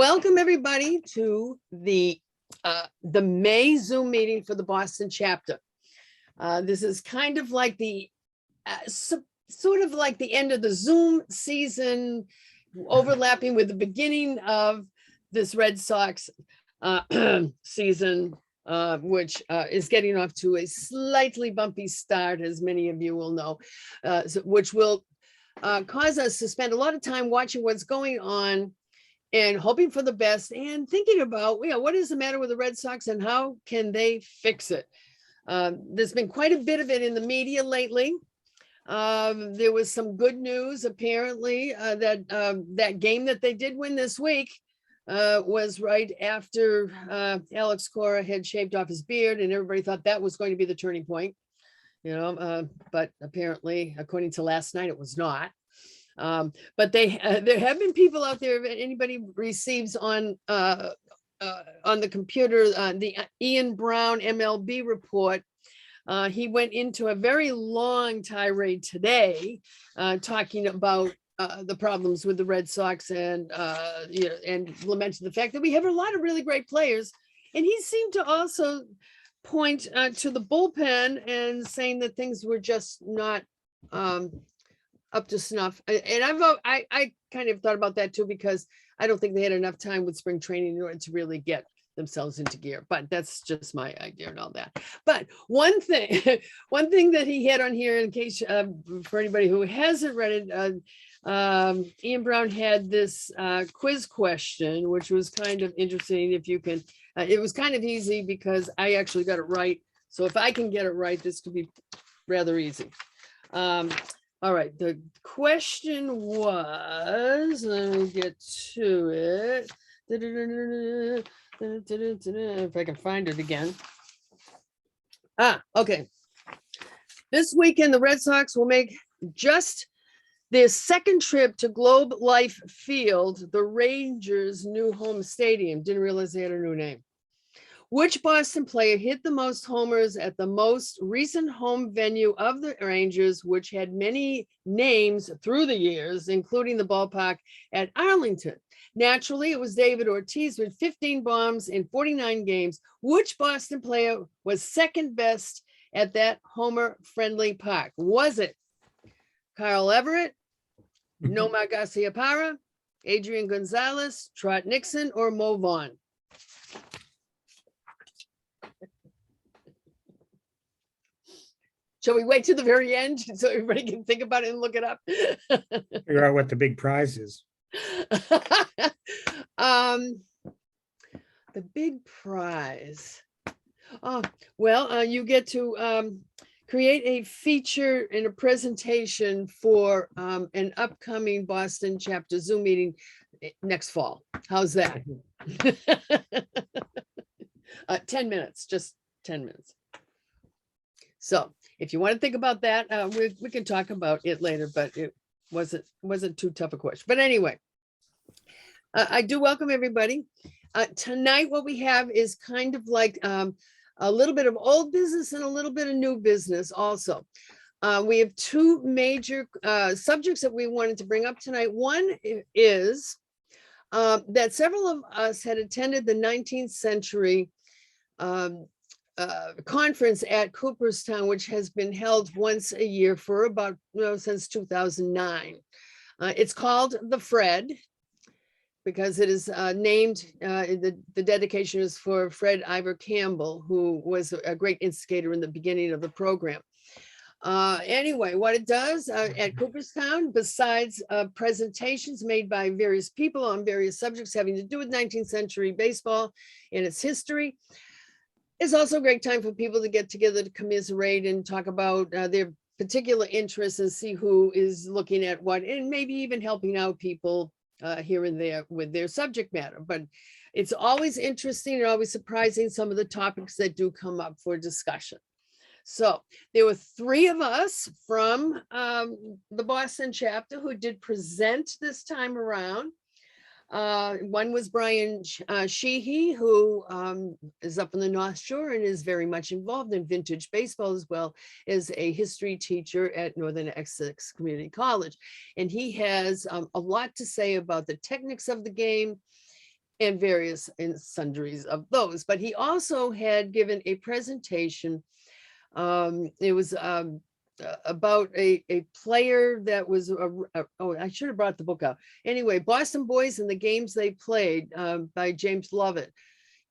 Welcome everybody to the May Zoom meeting for the Boston chapter. This is kind of like the sort of like the end of the Zoom season, overlapping with the beginning of this Red Sox season, which is getting off to a slightly bumpy start, as many of you will know, which will cause us to spend a lot of time watching what's going on and hoping for the best and thinking about, what is the matter with the Red Sox and how can they fix it? There's been quite a bit of it in the media lately. There was some good news, apparently, that game that they did win this week was right after Alex Cora had shaved off his beard, and everybody thought that was going to be the turning point, but apparently, according to last night, it was not. But there have been people out there, if anybody receives on the computer, the Ian Brown MLB report, he went into a very long tirade today, talking about the problems with the Red Sox and lamented the fact that we have a lot of really great players. And he seemed to also point to the bullpen and saying that things were just not up to snuff. And I kind of thought about that too, because I don't think they had enough time with spring training in order to really get themselves into gear, but that's just my idea and all that. But one thing that he had on here, in case for anybody who hasn't read it, Ian Brown had this quiz question, which was kind of interesting. If you can, it was kind of easy because I actually got it right. So if I can get it right, this could be rather easy. All right, the question was, let me get to it. If I can find it again. Okay. This weekend, the Red Sox will make just their second trip to Globe Life Field, the Rangers' new home stadium. Didn't realize they had a new name. Which Boston player hit the most homers at the most recent home venue of the Rangers, which had many names through the years, including the ballpark at Arlington? Naturally, it was David Ortiz with 15 bombs in 49 games. Which Boston player was second best at that homer-friendly park? Was it Carl Everett, Nomar Garciaparra, Adrian Gonzalez, Trot Nixon, or Mo Vaughn? Shall we wait to the very end so everybody can think about it and look it up? Figure out what the big prize is. The big prize. Oh, well, you get to create a feature and a presentation for an upcoming Boston chapter Zoom meeting next fall. How's that? 10 minutes, just 10 minutes. So if you want to think about that, we can talk about it later, but it wasn't too tough a question. But anyway, I do welcome everybody. Tonight, what we have is kind of like a little bit of old business and a little bit of new business also. We have two major subjects that we wanted to bring up tonight. One is that several of us had attended the 19th century conference at Cooperstown, which has been held once a year for about since 2009. It's called the Fred because it is named, the dedication is for Fred Ivor Campbell, who was a great instigator in the beginning of the program. Anyway, what it does at Cooperstown, besides presentations made by various people on various subjects having to do with 19th century baseball and its history, it's also a great time for people to get together to commiserate and talk about their particular interests and see who is looking at what, and maybe even helping out people here and there with their subject matter. But it's always interesting and always surprising, some of the topics that do come up for discussion. So there were three of us from the Boston chapter who did present this time around. One was Brian Sheehy, who is up in the North Shore and is very much involved in vintage baseball, as well as a history teacher at Northern Essex Community College. And he has a lot to say about the techniques of the game and various and sundries of those. But he also had given a presentation. It was about a player that was, oh, I should have brought the book out. Anyway, Boston Boys and the Games They Played by James Lovett.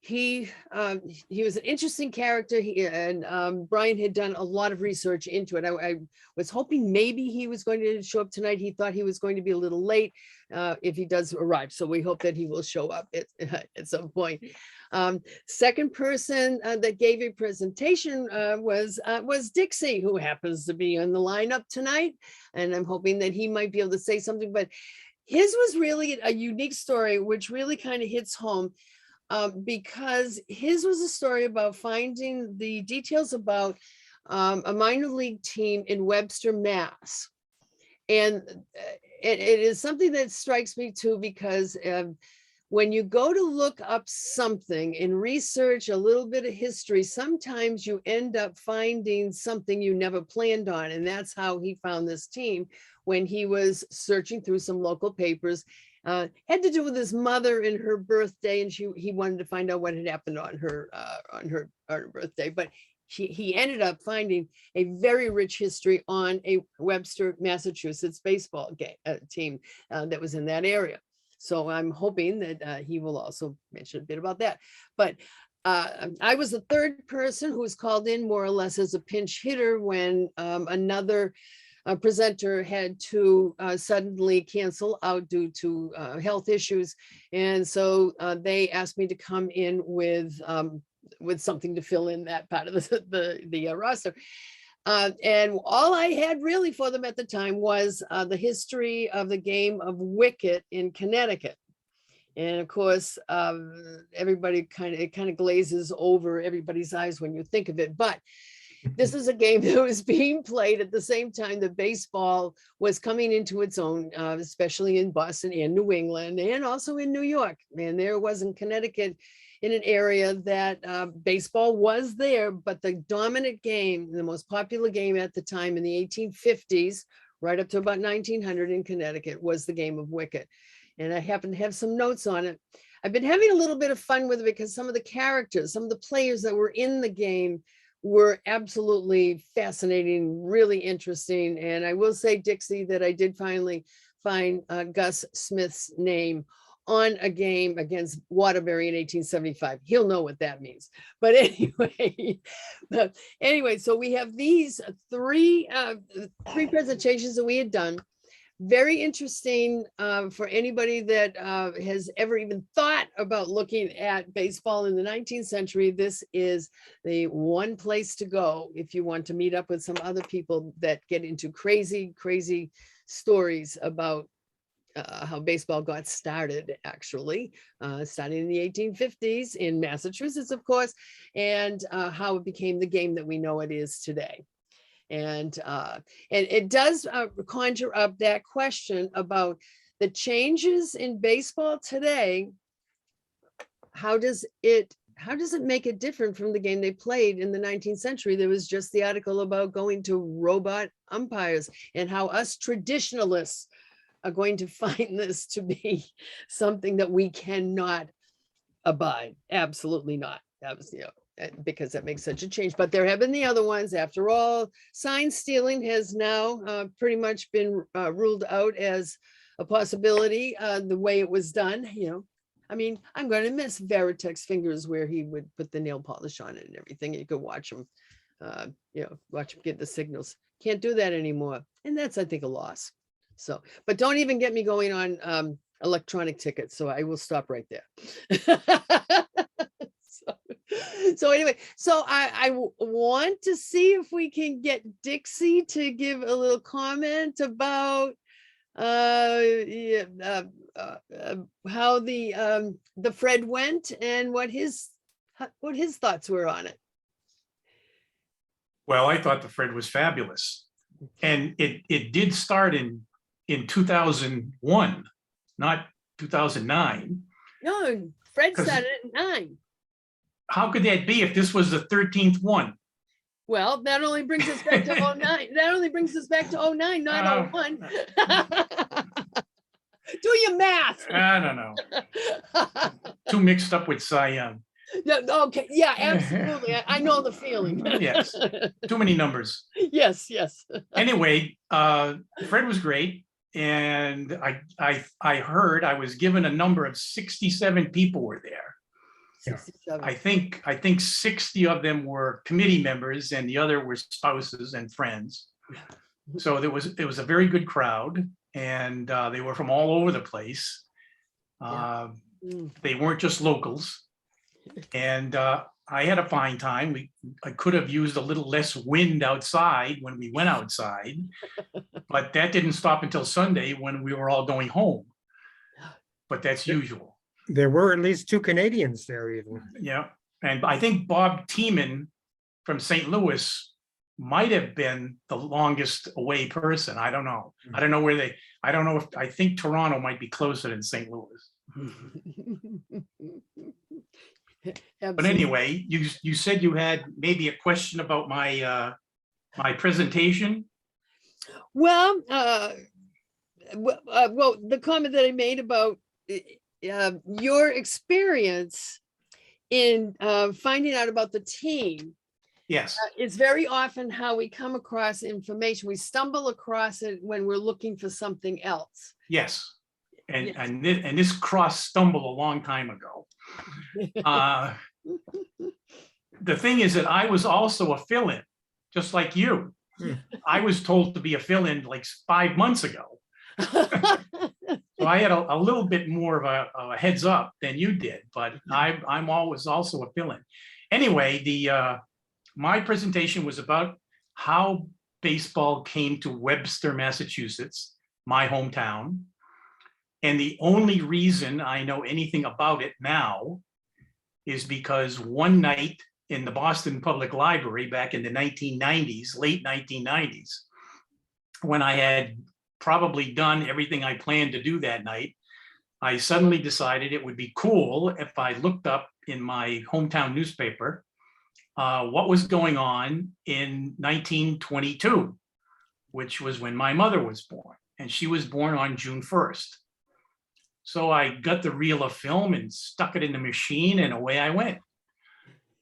He was an interesting character. And Brian had done a lot of research into it. I was hoping maybe he was going to show up tonight. He thought he was going to be a little late if he does arrive. So we hope that he will show up at some point. Second person that gave a presentation was Dixie, who happens to be on the lineup tonight. And I'm hoping that he might be able to say something, but his was really a unique story, which really kind of hits home. Because his was a story about finding the details about a minor league team in Webster, Mass. And it is something that strikes me too, because when you go to look up something and research a little bit of history, sometimes you end up finding something you never planned on. And that's how he found this team when he was searching through some local papers. Had to do with his mother and her birthday, and he wanted to find out what had happened on her birthday. But he ended up finding a very rich history on a Webster, Massachusetts baseball team that was in that area. So I'm hoping that he will also mention a bit about that. But I was the third person who was called in more or less as a pinch hitter when another presenter had to suddenly cancel out due to health issues. And so they asked me to come in with something to fill in that part of the roster. And all I had really for them at the time was the history of the game of wicket in Connecticut. And of course, everybody kind of glazes over everybody's eyes when you think of it. But this is a game that was being played at the same time that baseball was coming into its own, especially in Boston and New England, and also in New York. And there was in Connecticut, in an area that baseball was there, but the dominant game, the most popular game at the time in the 1850s, right up to about 1900 in Connecticut, was the game of wicket. And I happen to have some notes on it. I've been having a little bit of fun with it because some of the characters, some of the players that were in the game were absolutely fascinating, really interesting. And I will say, Dixie, that I did finally find Gus Smith's name on a game against Waterbury in 1875. He'll know what that means. But anyway, so we have these three presentations that we had done. Very interesting for anybody that has ever even thought about looking at baseball in the 19th century. This is the one place to go if you want to meet up with some other people that get into crazy, crazy stories about how baseball got started, actually, starting in the 1850s in Massachusetts, of course, and how it became the game that we know it is today. And it does conjure up that question about the changes in baseball today. How does it make it different from the game they played in the 19th century? There was just the article about going to robot umpires and how us traditionalists are going to find this to be something that we cannot abide. Absolutely not. That was, because that makes such a change. But there have been the other ones. After all, sign stealing has now pretty much been ruled out as a possibility the way it was done. I mean, I'm going to miss Veritek's fingers where he would put the nail polish on it and everything. You could watch him, watch him get the signals. Can't do that anymore. And that's, I think, a loss. So, but don't even get me going on electronic tickets. So I will stop right there. So anyway, so I want to see if we can get Dixie to give a little comment about how the Fred went and what his thoughts were on it. Well, I thought the Fred was fabulous, and it did start in 2001, not 2009. No, Fred started at 9. How could that be if this was the 13th one? Well, that only brings us back to 09. That only brings us back to 09, not 01. Do your math. I don't know. Too mixed up with Siam. Yeah, okay, yeah, absolutely. I know the feeling. Yes. Too many numbers. Yes, yes. Anyway, Fred was great. And I heard I was given a number of 67 people were there. Yeah. 67. I think 60 of them were committee members and the other were spouses and friends. So it was a very good crowd, and they were from all over the place. They weren't just locals, and I had a fine time. I could have used a little less wind outside when we went outside, but that didn't stop until Sunday when we were all going home. But that's usual. There were at least 2 Canadians there even. Yeah, and I think Bob Tiemann from St. Louis might have been the longest away person. I don't know. I don't know where they, I don't know if, I think Toronto might be closer than St. Louis. But anyway, you said you had maybe a question about my my presentation. Well, well, the comment that I made about your experience in finding out about the team. Yes. It's very often how we come across information. We stumble across it when we're looking for something else. Yes. And Yes. and this cross stumbled a long time ago. The thing is that I was also a fill-in, just like you. I was told to be a fill-in like 5 months ago. So I had a little bit more of a heads up than you did, but I'm always also a fill-in. Anyway, my presentation was about how baseball came to Webster, Massachusetts, my hometown. And the only reason I know anything about it now is because one night in the Boston Public Library back in the 1990s, late 1990s, when I had probably done everything I planned to do that night, I suddenly decided it would be cool if I looked up in my hometown newspaper what was going on in 1922, which was when my mother was born, and she was born on June 1st. So I got the reel of film and stuck it in the machine, and away I went.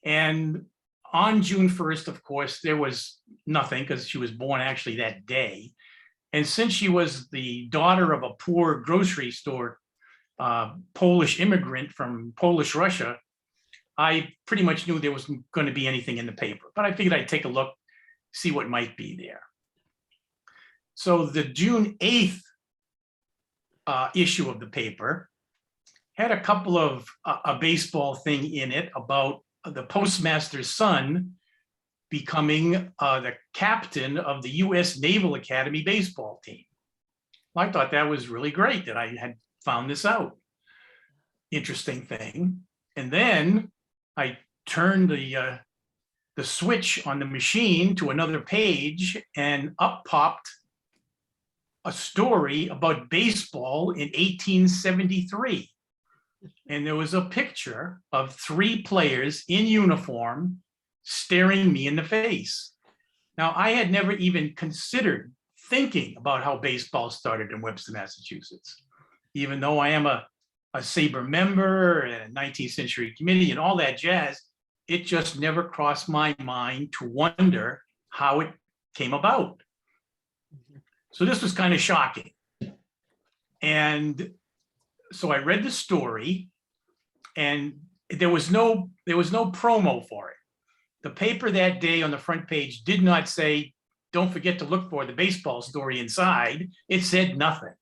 And on June 1st, of course, there was nothing because she was born actually that day. And since she was the daughter of a poor grocery store Polish immigrant from Polish Russia, I pretty much knew there wasn't going to be anything in the paper, but I figured I'd take a look, see what might be there. So the June 8th issue of the paper had a couple of a baseball thing in it about the postmaster's son becoming the captain of the U.S. Naval Academy baseball team. Well, I thought that was really great that I had found this out. Interesting thing. And then I turned the switch on the machine to another page, and up popped a story about baseball in 1873. And there was a picture of 3 players in uniform staring me in the face. Now, I had never even considered thinking about how baseball started in Webster, Massachusetts, even though I am a SABR member and a 19th century committee and all that jazz. It just never crossed my mind to wonder how it came about. So this was kind of shocking. And so I read the story, and there was no promo for it. The paper that day on the front page did not say, don't forget to look for the baseball story inside. It said nothing.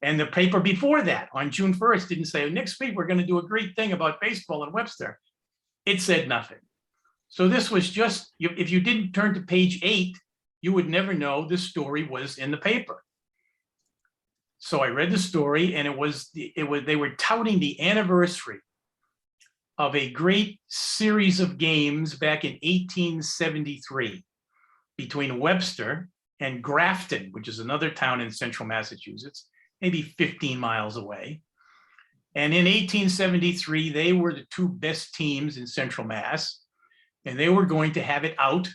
And the paper before that on June 1st didn't say, next week we're going to do a great thing about baseball in Webster. It said nothing. So this was just, if you didn't turn to page 8, you would never know this story was in the paper. So I read the story, and they were touting the anniversary of a great series of games back in 1873 between Webster and Grafton, which is another town in central Massachusetts, maybe 15 miles away. And in 1873, they were the 2 best teams in central Mass, and they were going to have it out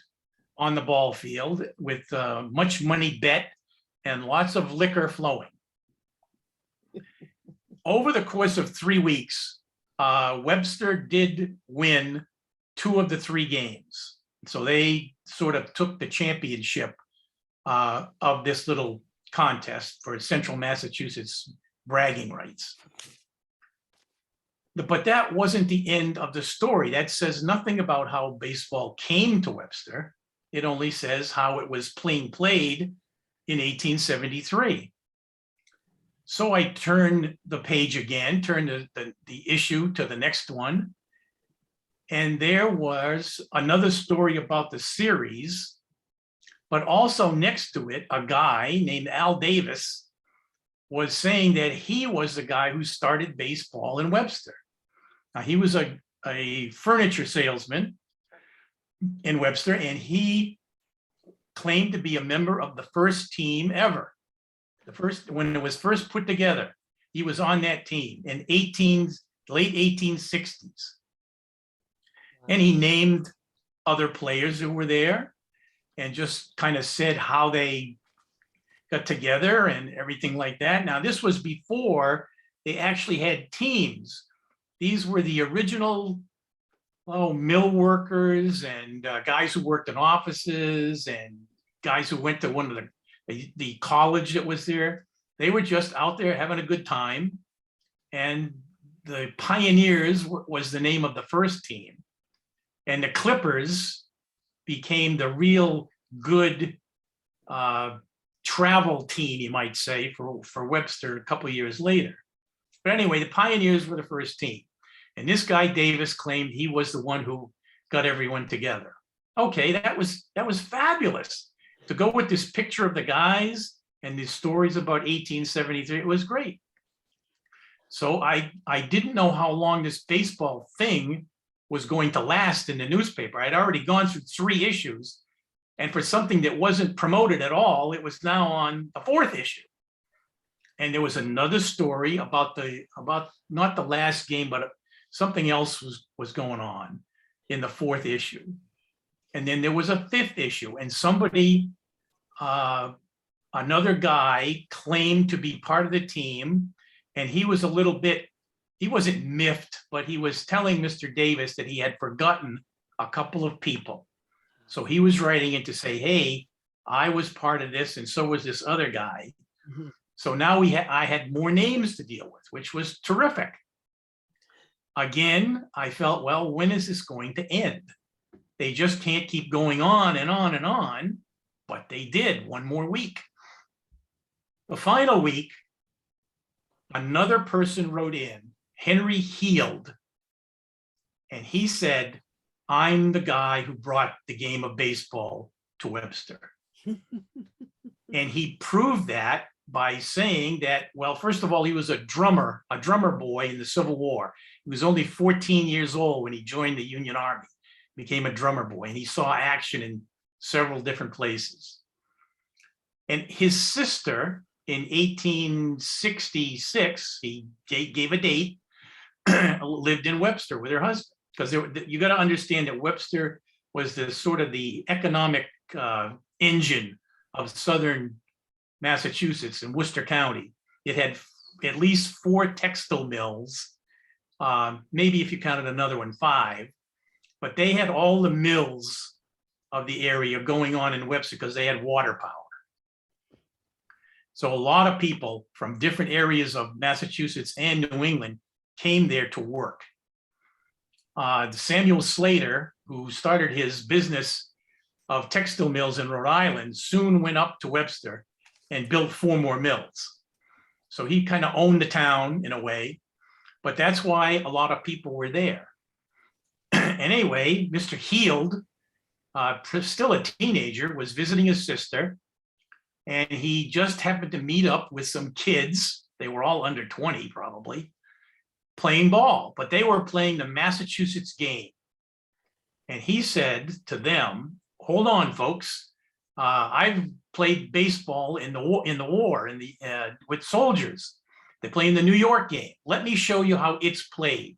on the ball field with much money bet and lots of liquor flowing. over the course of 3 weeks, Webster did win 2 of the 3 games. So they sort of took the championship of this little contest for Central Massachusetts bragging rights. But that wasn't the end of the story. That says nothing about how baseball came to Webster. It only says how it was played in 1873. So I turned the page again, turned the issue to the next one. And there was another story about the series, but also next to it, a guy named Al Davis was saying that he was the guy who started baseball in Webster. Now, he was a furniture salesman in Webster, and he claimed to be a member of the first team ever. When it was first put together, he was on that team in late 1860s. And he named other players who were there and just kind of said how they got together and everything like that. Now, this was before they actually had teams. These were the original mill workers and guys who worked in offices and guys who went to one of the college that was there. They were just out there having a good time. And the Pioneers was the name of the first team. And the Clippers became the real good travel team, you might say, for Webster a couple of years later. But anyway, the Pioneers were the first team. And this guy, Davis, claimed he was the one who got everyone together. Okay, that was fabulous. To go with this picture of the guys and these stories about 1873, it was great. So I didn't know how long this baseball thing was going to last in the newspaper. I'd already gone through 3 issues, and for something that wasn't promoted at all, it was now on the 4th issue. And there was another story about not the last game, but something else was going on in the 4th issue. And then there was a 5th issue, and somebody, another guy claimed to be part of the team, and he was he wasn't miffed, but he was telling Mr. Davis that he had forgotten a couple of people. So he was writing in to say, hey, I was part of this, and so was this other guy. Mm-hmm. So now I had more names to deal with, which was terrific. Again, I felt, well, when is this going to end? They just can't keep going on and on and on, but they did 1 more week. The final week, another person wrote in, Henry Heald, and he said, I'm the guy who brought the game of baseball to Webster. And he proved that by saying that, well, first of all, he was a drummer boy in the Civil War. He was only 14 years old when he joined the Union Army, became a drummer boy, and he saw action in several different places. And his sister, in 1866, he gave a date, lived in Webster with her husband. Because you got to understand that Webster was the sort of the economic engine of southern Massachusetts and Worcester County. It had at least 4 textile mills, maybe if you counted another one, 5. But they had all the mills of the area going on in Webster because they had water power. So a lot of people from different areas of Massachusetts and New England came there to work. Samuel Slater, who started his business of textile mills in Rhode Island, soon went up to Webster and built 4 more mills. So he kind of owned the town in a way, but that's why a lot of people were there. Anyway, Mr. Heald, still a teenager, was visiting his sister, and he just happened to meet up with some kids. They were all under 20 probably, playing ball, but they were playing the Massachusetts game. And he said to them, hold on, folks. I've played baseball in the war with soldiers. They play in the New York game. Let me show you how it's played.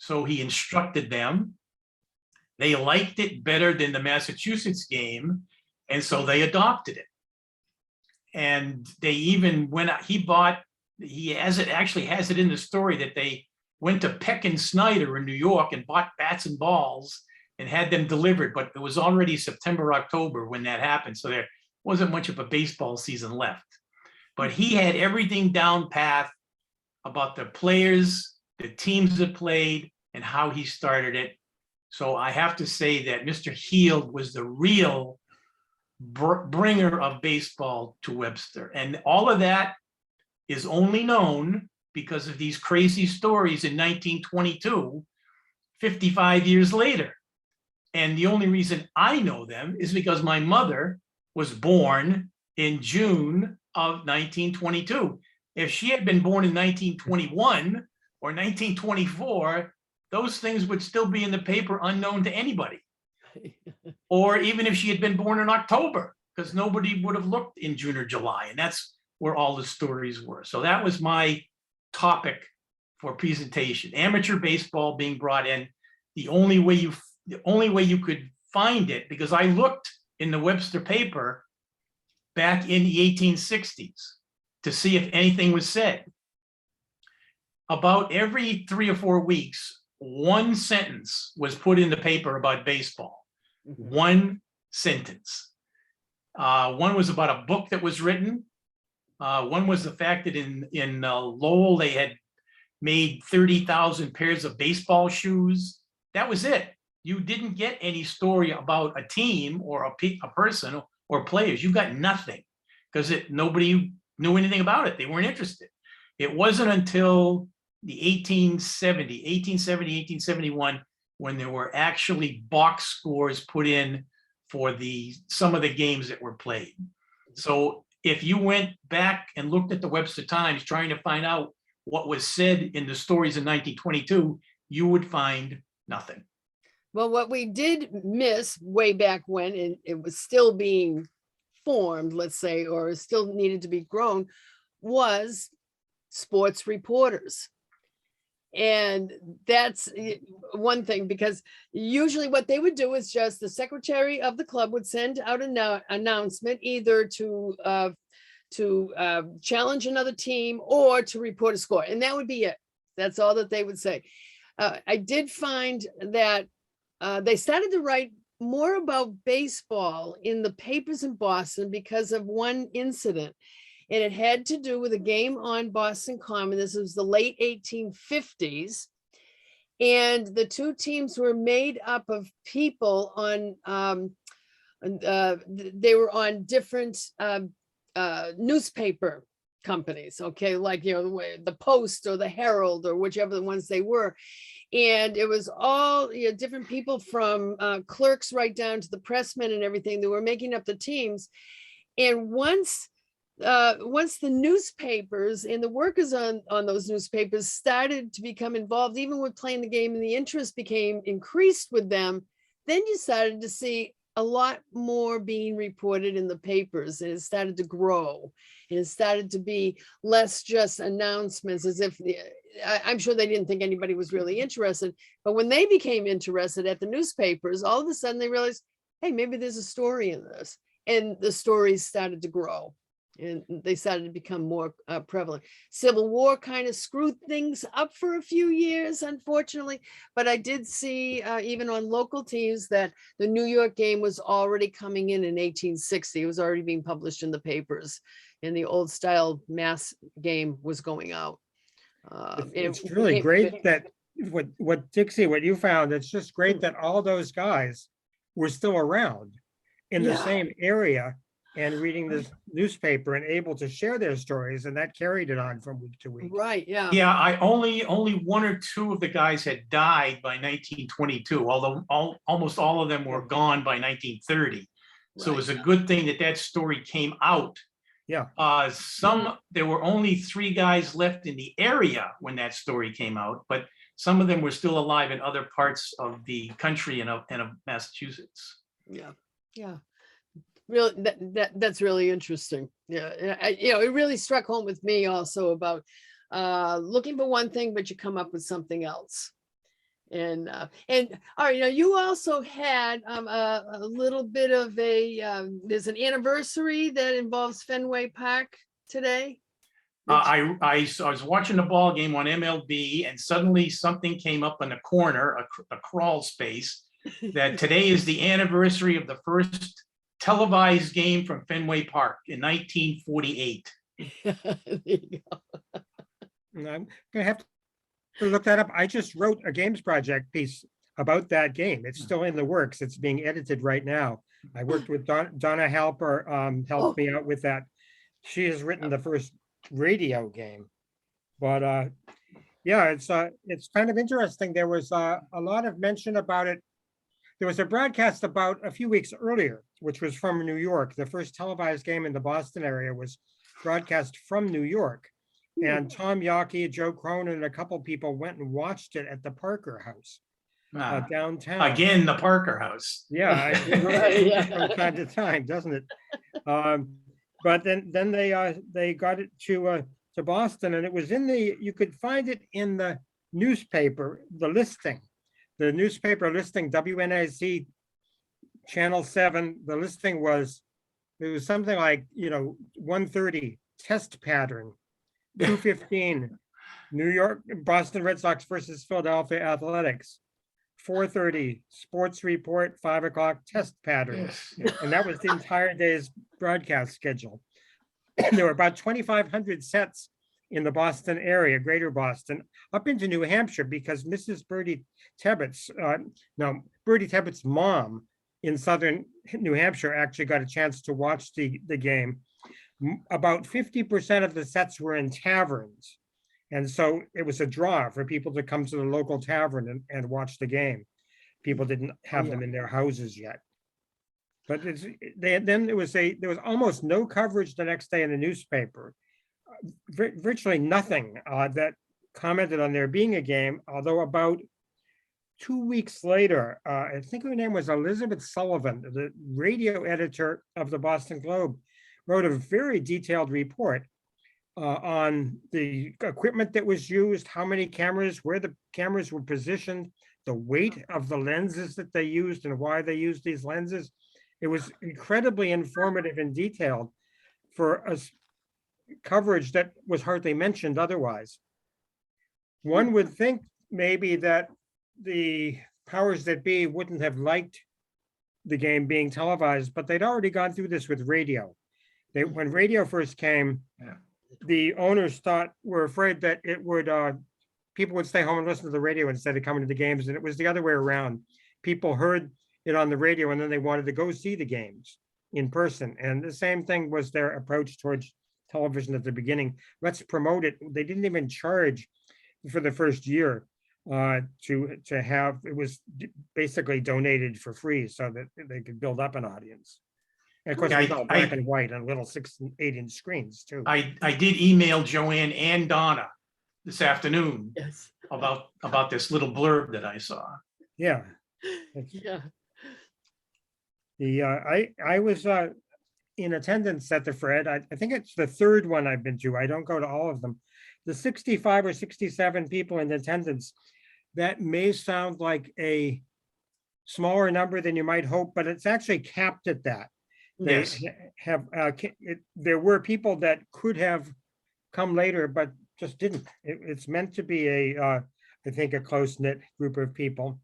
So he instructed them. They liked it better than the Massachusetts game, and so they adopted it. And they even went out, he bought he actually has it in the story that they went to Peck and Snyder in New York and bought bats and balls and had them delivered, but it was already September, October when that happened. So there wasn't much of a baseball season left. But he had everything down pat about the players, the teams that played, and how he started it. So I have to say that Mr. Heald was the real bringer of baseball to Webster. And all of that is only known because of these crazy stories in 1922, 55 years later. And the only reason I know them is because my mother was born in June of 1922. If she had been born in 1921 or 1924, those things would still be in the paper unknown to anybody. Or even if she had been born in October, because nobody would have looked in June or July. And that's where all the stories were. So that was my topic for presentation. Amateur baseball being brought in. The only way you could find it, because I looked in the Webster paper back in the 1860s to see if anything was said. About every 3 or 4 weeks, one sentence was put in the paper about baseball. One sentence. One was about a book that was written. One was the fact that in Lowell, they had made 30,000 pairs of baseball shoes. That was it. You didn't get any story about a team or a person or players. You got nothing because nobody knew anything about it. They weren't interested. It wasn't until the 1871, when there were actually box scores put in for some of the games that were played. So if you went back and looked at the Webster Times trying to find out what was said in the stories in 1922, you would find nothing. Well, what we did miss way back when, and it was still being formed, let's say, or still needed to be grown, was sports reporters. And that's one thing, because usually what they would do is just the secretary of the club would send out an announcement either to challenge another team or to report a score. And that would be it. That's all that they would say. I did find that they started to write more about baseball in the papers in Boston because of one incident. And it had to do with a game on Boston Common. This was the late 1850s. And the two teams were made up of people they were on different newspaper companies, okay, like, the Post or the Herald or whichever the ones they were. And it was all different people from clerks right down to the pressmen and everything that were making up the teams. And once the newspapers and the workers on those newspapers started to become involved, even with playing the game, and the interest became increased with them, then you started to see a lot more being reported in the papers, and it started to grow. And it started to be less just announcements, as if I'm sure they didn't think anybody was really interested. But when they became interested at the newspapers, all of a sudden they realized, hey, maybe there's a story in this. And the stories started to grow. And they started to become more prevalent. Civil War kind of screwed things up for a few years, unfortunately. But I did see even on local teams that the New York game was already coming in 1860. It was already being published in the papers. And the old style mass game was going out. It's really great that what Dixie, what you found, it's just great that all those guys were still around in the same area and reading this newspaper and able to share their stories, and that carried it on from week to week. Right, yeah. Yeah, I only 1 or 2 of the guys had died by 1922, although almost all of them were gone by 1930. So it was a good thing that story came out. Yeah. There were only 3 guys left in the area when that story came out, but some of them were still alive in other parts of the country and of Massachusetts. Yeah, yeah. Really, that's really interesting. Yeah, it really struck home with me also about looking for one thing, but you come up with something else. And all right, you also had a little bit of there's an anniversary that involves Fenway Park today. I was watching the ball game on MLB, and suddenly something came up in the corner, a crawl space, that today is the anniversary of the first televised game from Fenway Park in 1948. There you go. And I'm gonna have to look that up. I just wrote a games project piece about that game. It's still in the works. It's being edited right now. I worked with Donna Halper, helped me out with that. She has written the first radio game. But yeah, it's kind of interesting. There was a lot of mention about it. There was a broadcast about a few weeks earlier, which was from New York. The first televised game in the Boston area was broadcast from New York. And Tom Yockey, Joe Cronin, and a couple people went and watched it at the Parker House downtown. Again, the Parker House. Yeah, Yeah. from time to time, doesn't it? But then they got it to Boston, and it was you could find it in the newspaper, the newspaper listing, WNIC Channel 7. The listing was, it was something like, 1:30 test pattern, 2:15 New York, Boston Red Sox versus Philadelphia Athletics, 4:30 sports report, 5 o'clock test pattern. And that was the entire day's broadcast schedule. There were about 2,500 sets in the Boston area, greater Boston, up into New Hampshire, because Mrs. Bertie Tebbett's mom in southern New Hampshire actually got a chance to watch the game. About 50% of the sets were in taverns. And so it was a draw for people to come to the local tavern and watch the game. People didn't have them in their houses yet. But there was almost no coverage the next day in the newspaper. Virtually nothing that commented on there being a game, although about 2 weeks later, I think her name was Elizabeth Sullivan, the radio editor of the Boston Globe, wrote a very detailed report on the equipment that was used, how many cameras, where the cameras were positioned, the weight of the lenses that they used and why they used these lenses. It was incredibly informative and detailed for a coverage that was hardly mentioned otherwise. One would think maybe that the powers that be wouldn't have liked the game being televised, but they'd already gone through this with radio. When radio first came, the owners were afraid that it would people would stay home and listen to the radio instead of coming to the games, and it was the other way around. People heard it on the radio and then they wanted to go see the games in person. And the same thing was their approach towards television at the beginning. Let's promote it. They didn't even charge for the first year to have, it was basically donated for free so that they could build up an audience. And of course, it was all black and white on little 6 and 8 inch screens too. I did email Joanne and Donna this afternoon about this little blurb that I saw. Yeah. I was in attendance at the Fred. I think it's the third one I've been to. I don't go to all of them. The 65 or 67 people in attendance, that may sound like a smaller number than you might hope, but it's actually capped at that. They have there were people that could have come later, but just didn't. It's meant to be I think a close-knit group of people.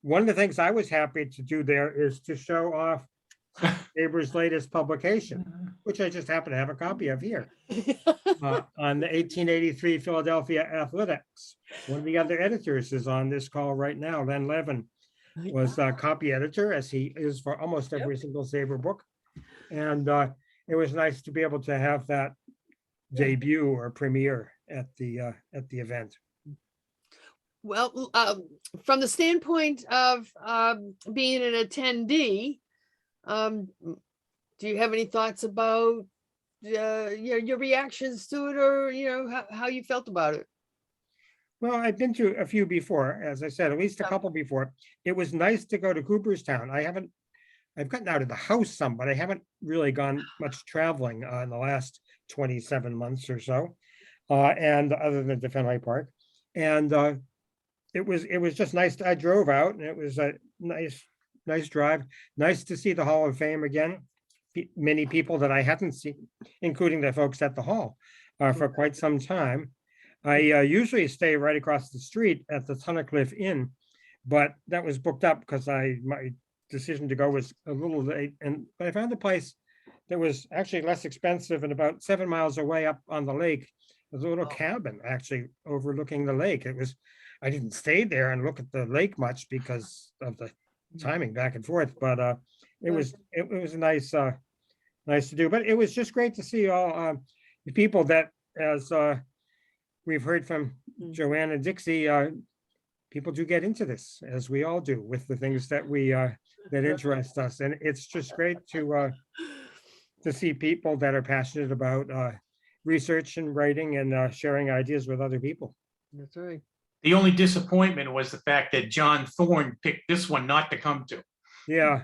One of the things I was happy to do there is to show off SABR's latest publication, which I just happen to have a copy of here, on the 1883 Philadelphia Athletics. One of the other editors is on this call right now. Len Levin was a copy editor, as he is for almost every single SABR book. And it was nice to be able to have that debut or premiere at the event. Well, from the standpoint of being an attendee, do you have any thoughts about your reactions to it, or how you felt about it? Well, I've been to a few before, as I said, at least a couple before. It was nice to go to Cooperstown. I've gotten out of the house some, but I haven't really gone much traveling in the last 27 months or so, and other than to Fenway Park. And it was just nice. I drove out, and it was a nice drive. Nice to see the Hall of Fame again. Many people that I hadn't seen, including the folks at the hall. for quite some time. I usually stay right across the street at the Tunnicliffe Inn, but that was booked up because my decision to go was a little late, and I found a place that was actually less expensive and about 7 miles away up on the lake. There's a little cabin actually overlooking the lake. I didn't stay there and look at the lake much because of the timing back and forth, but it was nice to do. But it was just great to see all the people that, as we've heard from Joanne and Dixie, people do get into this, as we all do, with the things that that interest us, and it's just great to see people that are passionate about research and writing and sharing ideas with other people. That's right. The only disappointment was the fact that John Thorne picked this one not to come to. Yeah.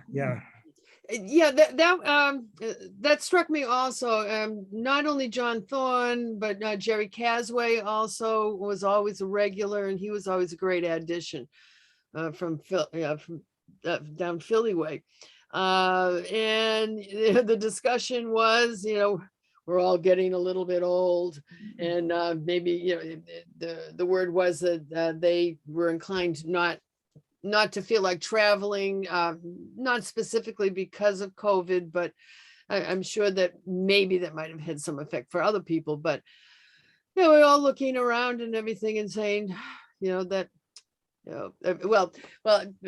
Yeah, that struck me also. Not only John Thorne, but Jerry Casway also was always a regular, and he was always a great addition from down Philly way. And the discussion was, we're all getting a little bit old, and maybe the word was that they were inclined not to feel like traveling, not specifically because of COVID, but I'm sure that maybe that might have had some effect for other people. But we're all looking around and everything and saying, that. Well,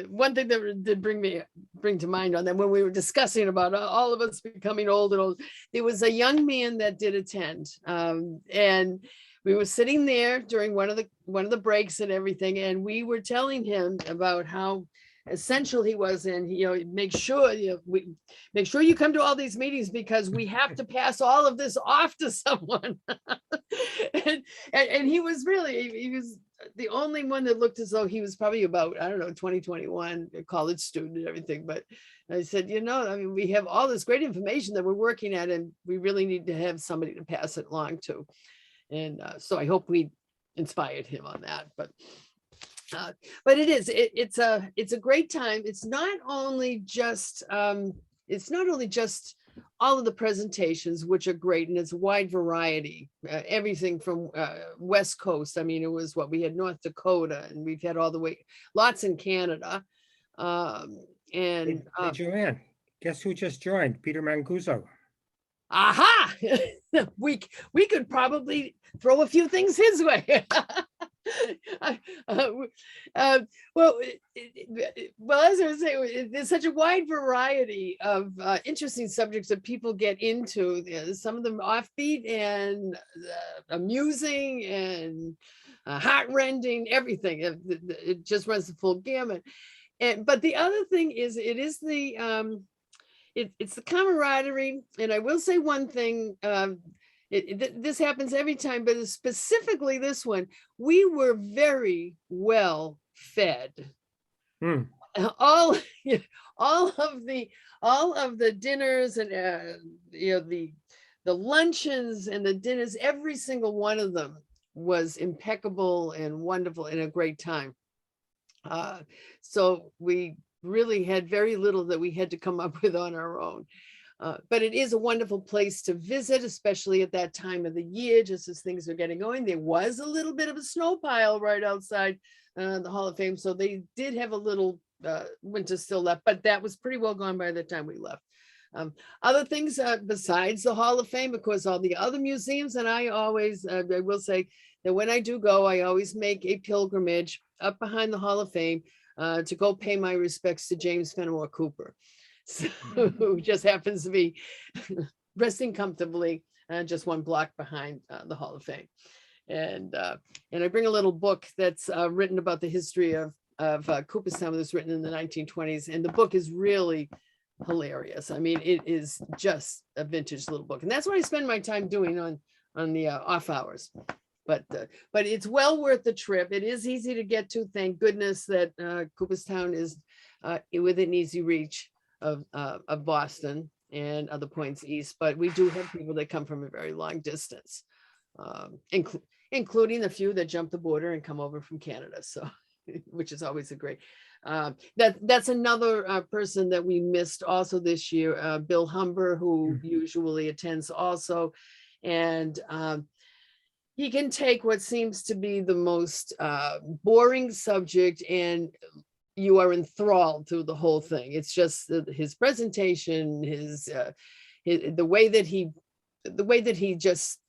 one thing that did bring to mind on that, when we were discussing about all of us becoming old and old, there was a young man that did attend, and we were sitting there during one of the breaks and everything, and we were telling him about how essential he was, and make sure you come to all these meetings because we have to pass all of this off to someone. and he was the only one that looked as though he was probably about, 2021, a college student and everything. But I said, we have all this great information that we're working at, and we really need to have somebody to pass it along to. And so I hope we inspired him on that. But it's a great time. It's not only just all of the presentations, which are great, and it's a wide variety, everything from West Coast. It was we had North Dakota, and we've had all the way, lots in Canada. Hey, Joanne, guess who just joined? Peter Mancuso. Aha! we could probably throw a few things his way. Well, as I was saying, there's such a wide variety of interesting subjects that people get into. Some of them offbeat and amusing and heart-rending, everything. It just runs the full gamut. But the other thing is, it's the camaraderie. And I will say one thing. This happens every time, but specifically this one, we were very well fed. All of the dinners and the luncheons and the dinners, every single one of them was impeccable and wonderful and a great time. So we really had very little that we had to come up with on our own. But it is a wonderful place to visit, especially at that time of the year, just as things are getting going. There was a little bit of a snow pile right outside the Hall of Fame, so they did have a little winter still left, but that was pretty well gone by the time we left. Other things besides the Hall of Fame, of course, all the other museums, and I will say that when I do go, I always make a pilgrimage up behind the Hall of Fame to go pay my respects to James Fenimore Cooper. So who just happens to be resting comfortably just one block behind the Hall of Fame. And I bring a little book that's written about the history of Cooperstown. It was written in the 1920s, and the book is really hilarious. It is just a vintage little book, and that's what I spend my time doing on the off hours. But it's well worth the trip. It is easy to get to. Thank goodness that Cooperstown is within easy reach of Boston and other points east, but we do have people that come from a very long distance, including a few that jump the border and come over from Canada. So, which is always a great. That's another person that we missed also this year, Bill Humber, who usually attends also, and he can take what seems to be the most boring subject, and you are enthralled through the whole thing. It's just his presentation, the way that he just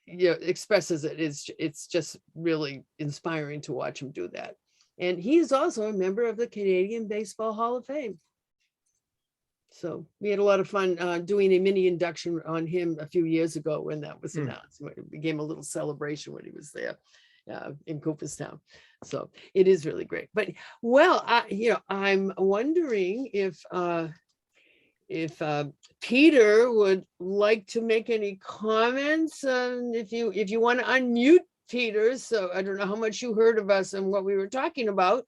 expresses it it's just really inspiring to watch him do that. And he's also a member of the Canadian Baseball Hall of Fame. So we had a lot of fun doing a mini induction on him a few years ago when that was announced. It became a little celebration when he was there in Cooperstown. So it is really great. But well, I'm wondering if Peter would like to make any comments, if you want to unmute Peter. So I don't know how much you heard of us and what we were talking about.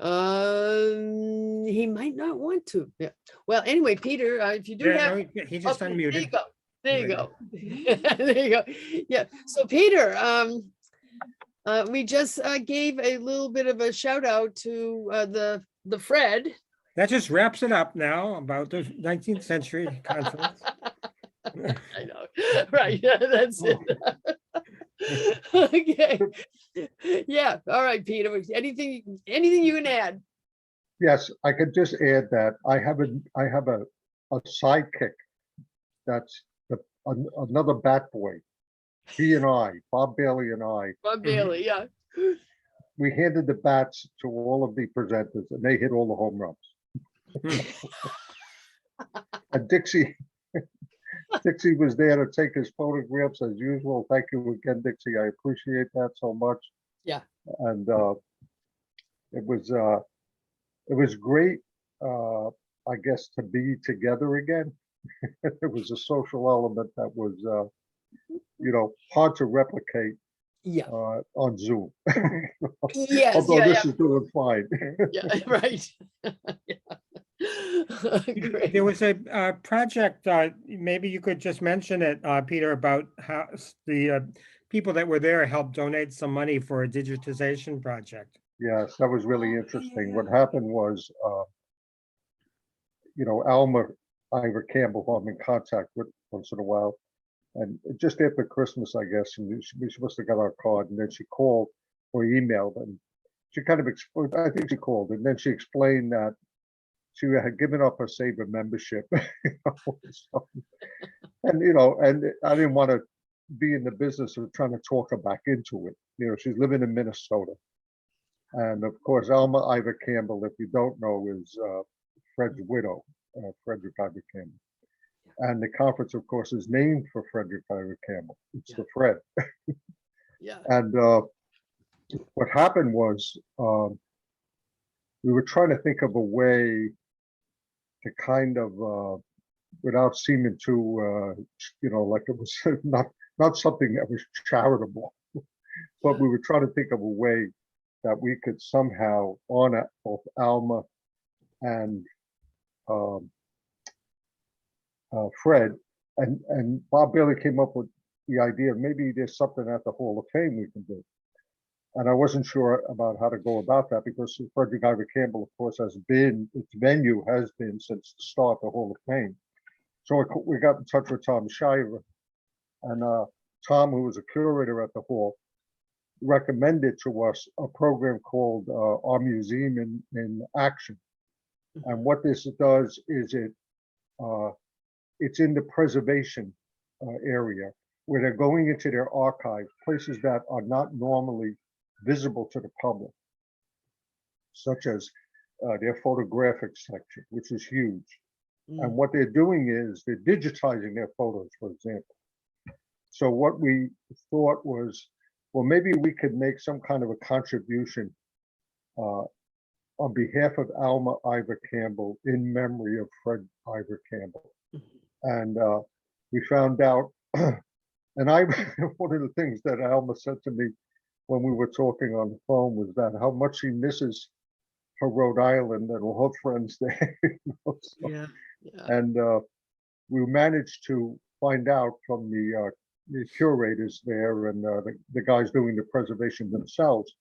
He might not want to. Yeah. Well, anyway, Peter, if you do have, no, he just okay, unmuted. there you go. There you go. Yeah. So Peter, we just gave a little bit of a shout out to the Fred. That just wraps it up now about the 19th century conference. I know, right? Yeah, that's it. Okay. Yeah. All right, Peter. Anything you can add? Yes, I could just add that I have a sidekick that's another bat boy. He and I, Bob Bailey and I, Bob Bailey, yeah. we handed the bats to all of the presenters, and they hit all the home runs. And Dixie was there to take his photographs as usual. Thank you again, Dixie. I appreciate that so much. Yeah. And it was great, I guess, to be together again. It was a social element that was, hard to replicate. Yeah. On Zoom. Yes. Although this is doing fine. Yeah. Right. Great. There was a project, maybe you could just mention it, Peter, about how the people that were there helped donate some money for a digitization project. Yes, that was really interesting. What happened was, Alma Ivor Campbell, who I'm in contact with once in a while, and just after Christmas, I guess, and we must have got our card, and then she called or emailed, and she kind of explained, I think she called, and then she explained that she had given up her SABR membership. So, and I didn't want to be in the business of trying to talk her back into it. She's living in Minnesota. And of course, Alma Ivor Campbell, if you don't know, is Fred's widow, Frederick Ivor Campbell. And the conference, of course, is named for Frederick Ivor Campbell. It's the Fred. Yeah. And what happened was we were trying to think of a way to kind of, without seeming too, like it was not something that was charitable, but we were trying to think of a way that we could somehow honor both Alma and Fred, and Bob Bailey came up with the idea of maybe there's something at the Hall of Fame we can do. And I wasn't sure about how to go about that because Frederick Ivor Campbell, of course, its venue has been since the start of the Hall of Fame. So we got in touch with Tom Shiver, and Tom, who was a curator at the Hall, recommended to us a program called Our Museum in Action. And what this does is it's in the preservation area where they're going into their archive, places that are not normally visible to the public, such as their photographic section, which is huge. And what they're doing is they're digitizing their photos, for example. So what we thought was, well, maybe we could make some kind of a contribution on behalf of Alma Ivor Campbell in memory of Fred Ivor Campbell. And we found out, and one of the things that Alma said to me when we were talking on the phone was that how much she misses her Rhode Island and all her friends there. So, Yeah. and we managed to find out from the curators there and the guys doing the preservation themselves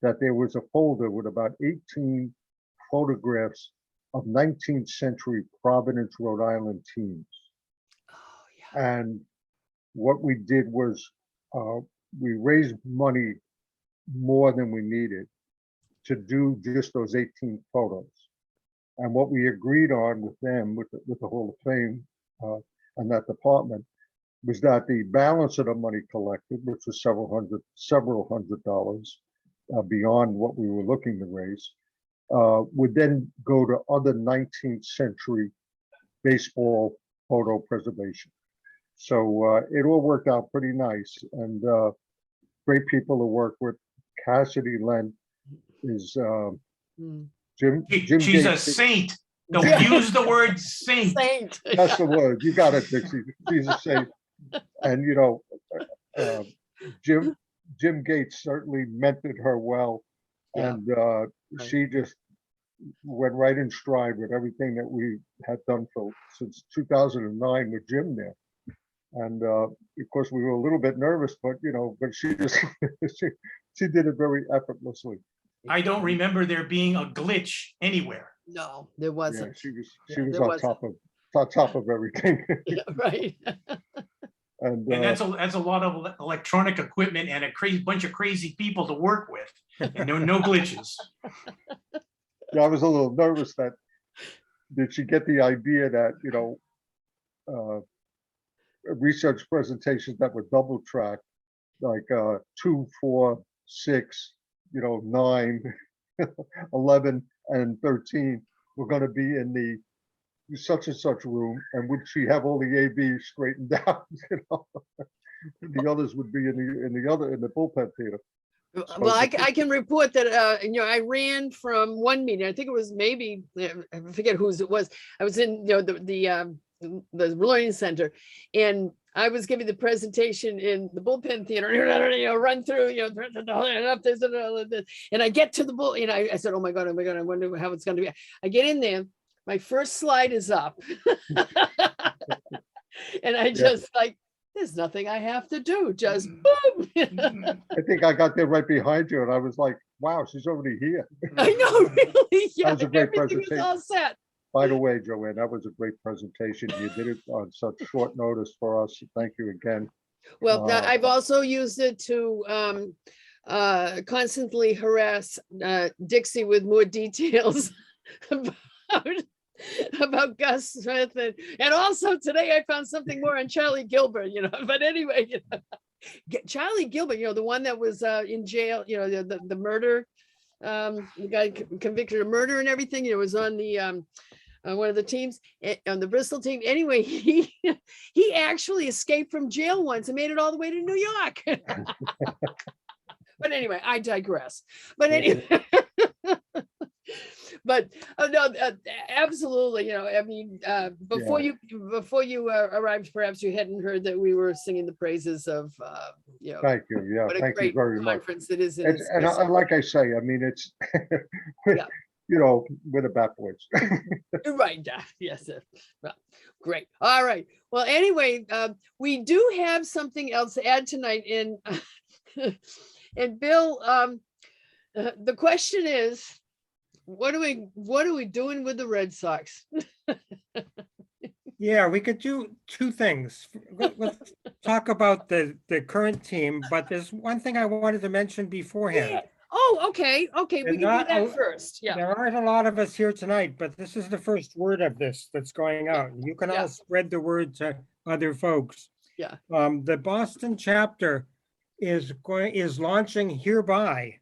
that there was a folder with about 18 photographs of 19th century Providence, Rhode Island teams. And what we did was we raised money more than we needed to do just those 18 photos. And what we agreed on with them, with the Hall of Fame and that department, was that the balance of the money collected, which was several hundred dollars beyond what we were looking to raise, would then go to other 19th century baseball photo preservation. So it all worked out pretty nice, and great people to work with. Cassidy Lent is Jim She's a Gates. saint. Don't use the word saint. Saint. That's the word. You got it, Dixie. She's a saint. And you know, Jim Gates certainly mentored her well, Yeah. and she just went right in stride with everything that we had done since 2009 with Jim there. And of course, we were a little bit nervous, but you know, but she just she did it very effortlessly. I don't remember there being a glitch anywhere. No, there Yeah, wasn't. she was there on wasn't. top of everything. Yeah, right. And that's a lot of electronic equipment and a crazy bunch of crazy people to work with, and no glitches. Yeah, I was a little nervous that did she get the idea that, you know, research presentations that were double tracked, like 2, 4, 6, you know, 9, 11, and 13 were going to be in the such and such room, and would she have all the ABs straightened out? You know, the others would be in the bullpen theater. Well, I can report that, you know, I ran from one meeting. I think it was maybe, I forget whose it was. I was in, you know, the learning center, and I was giving the presentation in the bullpen theater, you know, run through, you know, and I get to the bull, you know, I said, oh my God, I wonder how it's going to be. I get in there, my first slide is up. And I just like, there's nothing I have to do, just boom. I think I got there right behind you, and I was like, wow, she's already here. I know, really. Yeah, That was a great everything was presentation. all set. By the way, Joanne, that was a great presentation. You did it on such short notice for us. Thank you again. Well, I've also used it to constantly harass Dixie with more details about Gus Smith, and also today I found something more on Charlie Gilbert, you know. But anyway, you know, Charlie Gilbert, you know, the one that was in jail, you know, the murder, the guy convicted of murder and everything. You know, was on the one of the teams on the Bristol team. Anyway, he actually escaped from jail once and made it all the way to New York. But anyway, I digress. But anyway, but no, absolutely. You know, I mean, before you arrived, perhaps you hadn't heard that we were singing the praises of, you know. Thank you. Yeah, what a thank you great very much. conference it is. And like I say, I mean, it's, Yeah. you know, with the Bat Boys. Right. Yes. Well, great. All right. Well, anyway, we do have something else to add tonight. And Bill, the question is, what are we doing with the Red Sox? Yeah, we could do two things. Let's talk about the current team, but there's one thing I wanted to mention beforehand. Yeah. Oh, okay. Okay, we can do that first. Yeah. There aren't a lot of us here tonight, but this is the first word of this that's going out. You can all spread the word to other folks. Yeah. The Boston chapter is launching hereby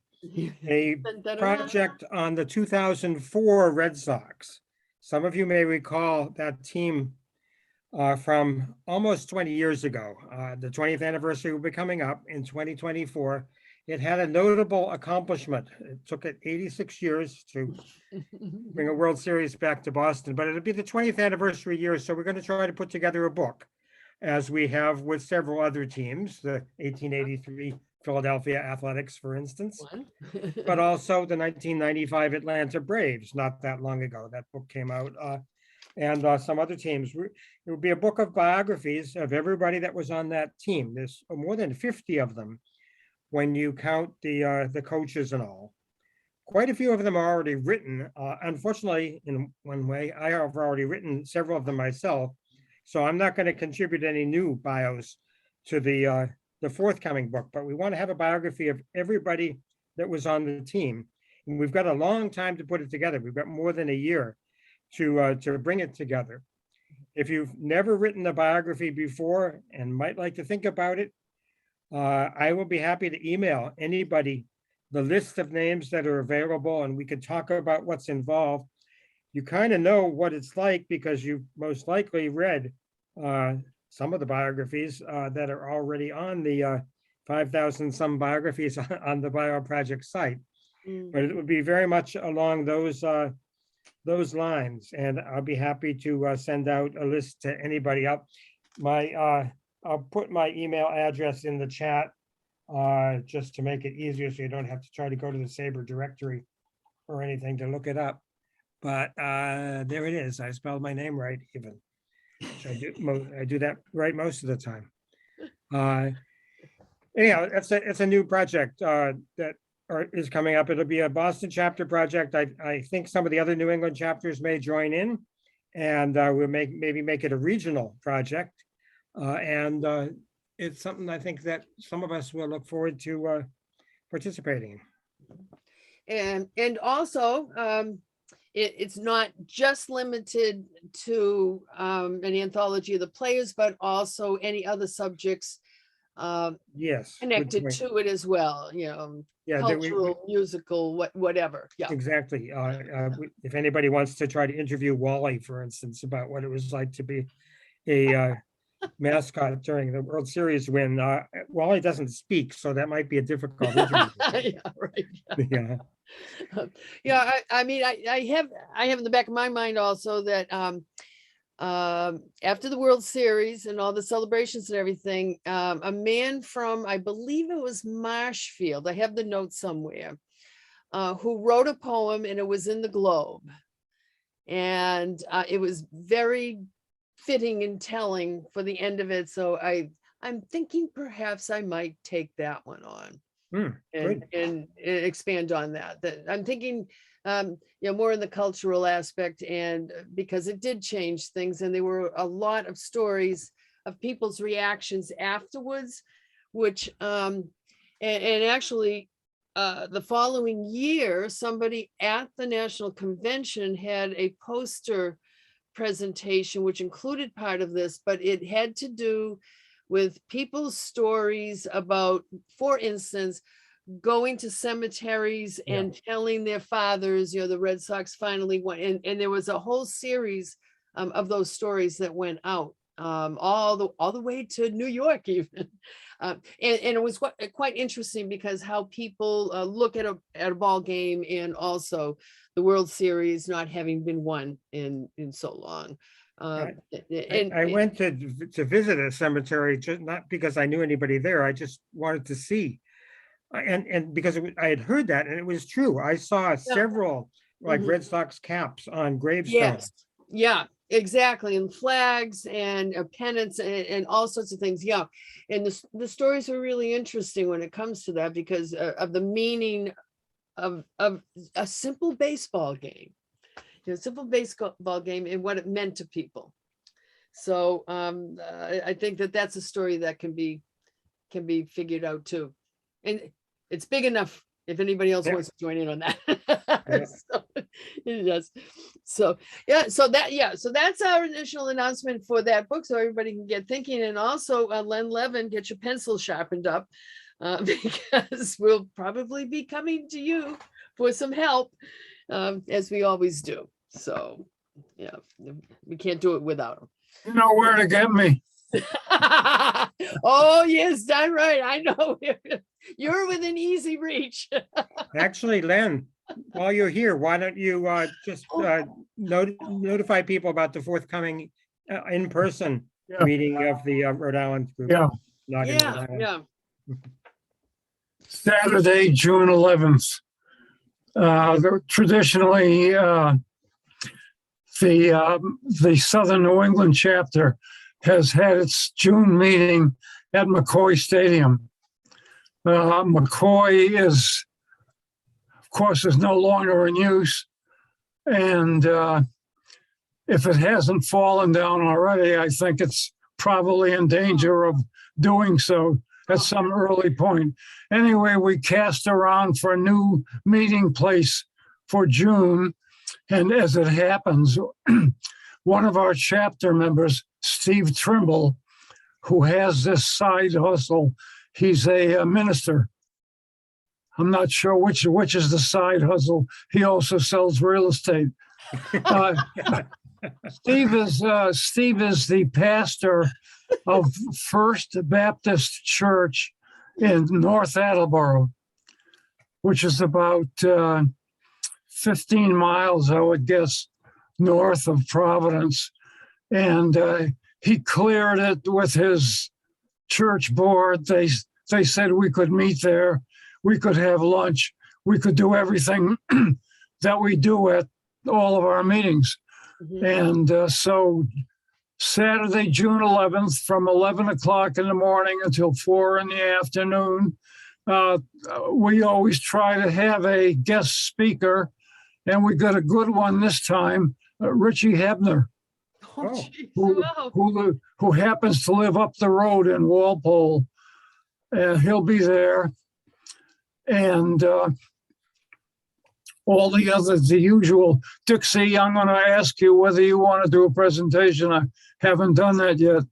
a project on the 2004 Red Sox. Some of you may recall that team from almost 20 years ago. The 20th anniversary will be coming up in 2024. It had a notable accomplishment. It took it 86 years to bring a World Series back to Boston, but it'll be the 20th anniversary year. So we're going to try to put together a book, as we have with several other teams, the 1883 Philadelphia Athletics, for instance, but also the 1995 Atlanta Braves, not that long ago. That book came out, and some other teams. It would be a book of biographies of everybody that was on that team. There's more than 50 of them when you count the coaches and all. Quite a few of them are already written. Unfortunately, in one way, I have already written several of them myself. So I'm not going to contribute any new bios to the forthcoming book, but we want to have a biography of everybody that was on the team. And we've got a long time to put it together. We've got more than a year to bring it together. If you've never written a biography before and might like to think about it, I will be happy to email anybody the list of names that are available, and we could talk about what's involved. You kind of know what it's like because you've most likely read some of the biographies that are already on the 5,000 some biographies on the Bio Project site. But it would be very much along those lines, and I'll be happy to send out a list to anybody. I'll put my email address in the chat just to make it easier, so you don't have to try to go to the SABR directory or anything to look it up. But there it is. I spelled my name right even. So I do that right most of the time. Anyhow, it's a new project that is coming up. It'll be a Boston chapter project. I think some of the other New England chapters may join in, and we'll maybe make it a regional project. And it's something I think that some of us will look forward to participating in. And also, it's not just limited to an anthology of the players, but also any other subjects Yes. connected to it as well, Yeah, cultural, musical, whatever. Yeah. Exactly. If anybody wants to try to interview Wally, for instance, about what it was like to be a mascot during the World Series win, Wally doesn't speak, so that might be a difficult interview. Yeah, right. Yeah. Yeah, I mean, I have in the back of my mind also that after the World Series and all the celebrations and everything, a man from, I believe it was Marshfield, I have the note somewhere, who wrote a poem, and it was in the Globe. And it was very fitting and telling for the end of it. So I'm thinking perhaps I might take that one on. And expand on that. I'm thinking, more in the cultural aspect, and because it did change things, and there were a lot of stories of people's reactions afterwards, which, and actually, the following year, somebody at the National Convention had a poster presentation, which included part of this, but it had to do with people's stories about, for instance, going to cemeteries and telling their fathers, the Red Sox finally won. And there was a whole series of those stories that went out all the way to New York even. And it was quite interesting because how people look at a ball game, and also the World Series not having been won in so long. I went to visit a cemetery, just not because I knew anybody there. I just wanted to see, and because I had heard that, and it was true. I saw several Red Sox caps on gravestones. Yes. Yeah, exactly, and flags and pennants and all sorts of things. Yeah, and the stories are really interesting when it comes to that, because of the meaning of a simple baseball game. Simple baseball game and what it meant to people. So I think that's a story that can be figured out too, and it's big enough if anybody else wants to join in on that. So, yes. So so that's our initial announcement for that book, so everybody can get thinking. And also, Len Levin, get your pencil sharpened up, because we'll probably be coming to you for some help, as we always do. So, yeah, we can't do it without them. You know where to get me. Oh, yes, done right. I know. You're within easy reach. Actually, Len, while you're here, why don't you just notify people about the forthcoming in-person meeting of the Rhode Island group? Yeah. Saturday, June 11th. Traditionally, the Southern New England chapter has had its June meeting at McCoy Stadium. McCoy is no longer in use, and if it hasn't fallen down already, I think it's probably in danger of doing so at some early point. Anyway, we cast around for a new meeting place for June. And as it happens, one of our chapter members, Steve Trimble, who has this side hustle, he's a minister. I'm not sure which is the side hustle. He also sells real estate. Steve is the pastor of First Baptist Church in North Attleboro, which is about 15 miles, I would guess, north of Providence. And he cleared it with his church board. They said we could meet there, we could have lunch, we could do everything that we do at all of our meetings. And so Saturday, June 11th, from 11 o'clock in the morning until 4 in the afternoon, we always try to have a guest speaker, and we got a good one this time, Richie Hebner, Oh, geez. Wow. who happens to live up the road in Walpole. He'll be there. And all the others, the usual. Dixie, I'm going to ask you whether you want to do a presentation. I haven't done that yet.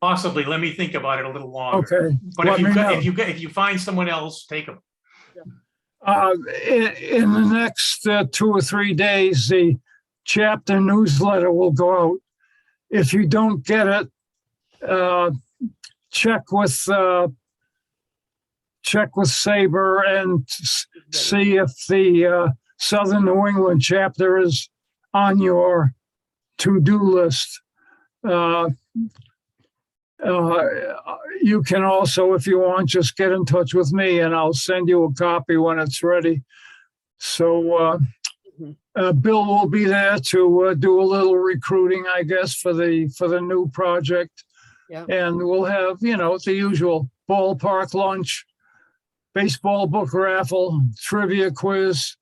Possibly. Let me think about it a little longer. Okay. But if you find someone else, take them. In the next 2 or 3 days, the chapter newsletter will go out. If you don't get it, check with SABR and see if the Southern New England chapter is on your to-do list. You can also, if you want, just get in touch with me and I'll send you a copy when it's ready. So Bill will be there to do a little recruiting, I guess, for the new project. Yeah. And we'll have, the usual ballpark lunch, baseball book raffle, trivia quiz,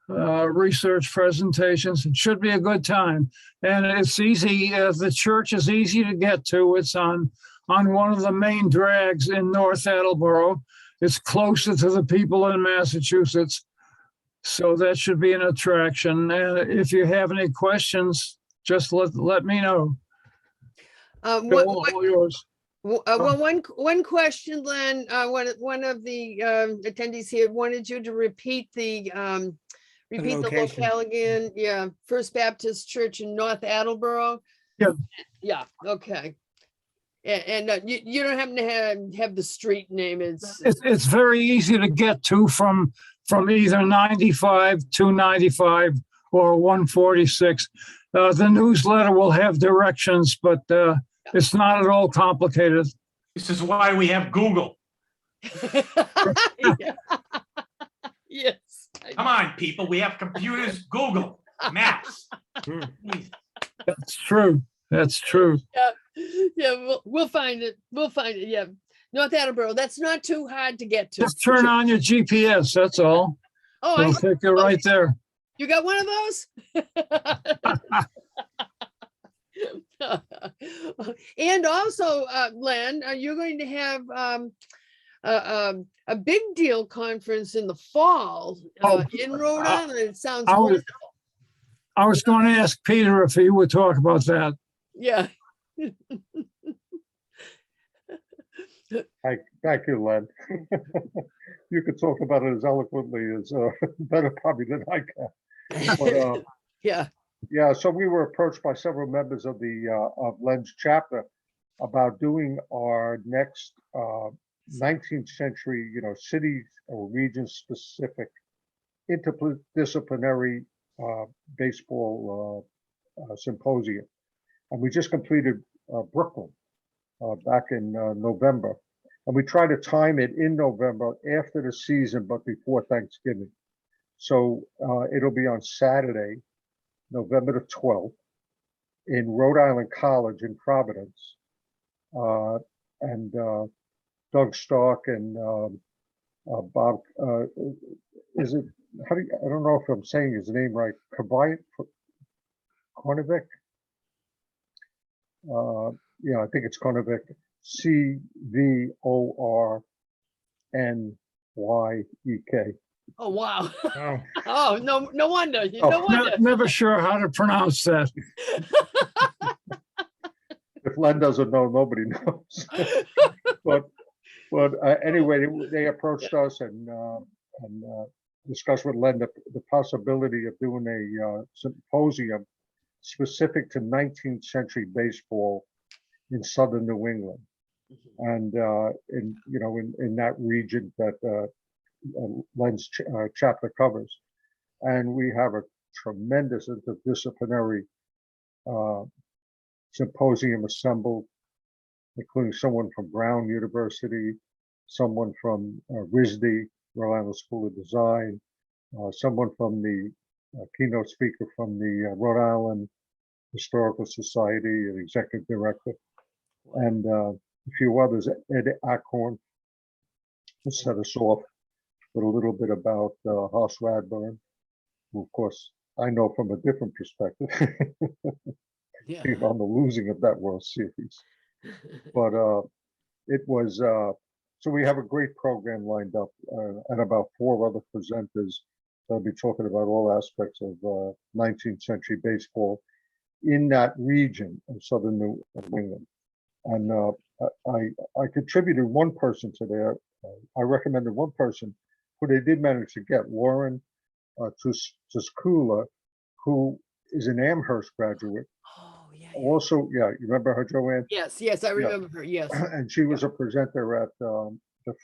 research presentations. It should be a good time. And it's easy. The church is easy to get to. It's on one of the main drags in North Attleboro. It's closer to the people in Massachusetts. So that should be an attraction. And if you have any questions, just let me know. All yours. Well, one question, Len. One of the attendees here wanted you to repeat the location. locale again. Yeah, First Baptist Church in North Attleboro. Yeah. Yeah. Okay. And you don't happen to have the street name? It's very easy to get to from either 95, 295, or 146. The newsletter will have directions, but it's not at all complicated. This is why we have Google. Yeah. Yes. Come on, people. We have computers. Google Maps. That's true. That's true. Yeah, we'll find it. We'll find it. Yeah. North Attleboro. That's not too hard to get to. Just turn on your GPS. That's all. Oh, It'll take you right there. You got one of those? And also, Len, are you going to have a big deal conference in the fall in Rhode Island? It sounds wonderful. I was going to ask Peter if he would talk about that. Yeah. Thank you, Len. You could talk about it as eloquently as better probably than I can. But, Yeah. so we were approached by several members of Len's chapter about doing our next 19th century, cities or region specific interdisciplinary baseball symposium. And we just completed Brooklyn back in November. And we try to time it in November after the season, but before Thanksgiving. So it'll be on Saturday, November the 12th in Rhode Island College in Providence. And Doug Stark and Bob, is it I don't know if I'm saying his name right, Kornevik. Yeah, I think it's Kornevik, Cvornyek. Oh, wow. Oh, Oh, no wonder. Oh, No wonder. Never sure how to pronounce that. If Len doesn't know, nobody knows. But anyway, they approached us and discussed with Len the possibility of doing a symposium specific to 19th century baseball in southern New England, and in that region that Len's chapter covers. And we have a tremendous interdisciplinary symposium assembled, including someone from Brown University, someone from RISD, Rhode Island School of Design, someone from the keynote speaker from the Rhode Island Historical Society, an executive director, and a few others. Ed Acorn set us off with a little bit about Hoss Radburn, who, of course, I know from a different perspective. Yeah. On the losing of that World Series. But it was, so we have a great program lined up and about 4 other presenters that'll be talking about all aspects of 19th century baseball in that region of southern New England. And I contributed one person to there. I recommended one person who they did manage to get, Lauren Tuskula, who is an Amherst graduate. Oh, yeah. Also, yeah, you remember her, Joanne? Yes, I remember her. Yes. And she was a presenter at the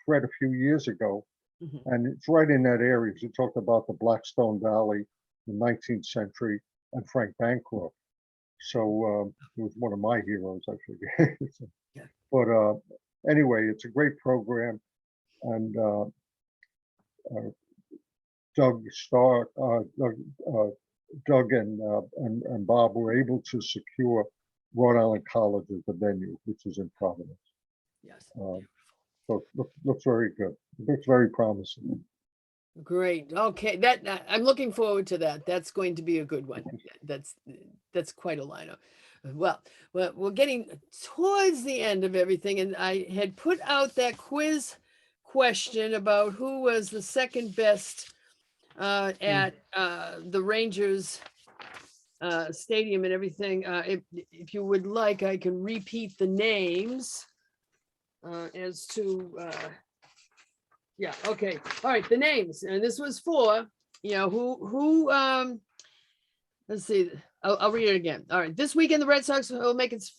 Fred a few years ago. Mhm. And it's right in that area. She talked about the Blackstone Valley, the 19th century, and Frank Bancroft. So it was one of my heroes, I figure. Yeah. But anyway, it's a great program. And Doug and Bob were able to secure Rhode Island College as the venue, which is in Providence. Yes. So it looks very good. It looks very promising. Great. Okay. I'm looking forward to that. That's going to be a good one. That's quite a lineup. Well, we're getting towards the end of everything, and I had put out that quiz question about who was the second best at the Rangers stadium and everything. If you would like, I can repeat the names as to yeah, okay. All right, the names. And this was for, who let's see. I'll read it again. All right. This weekend, the Red Sox will make its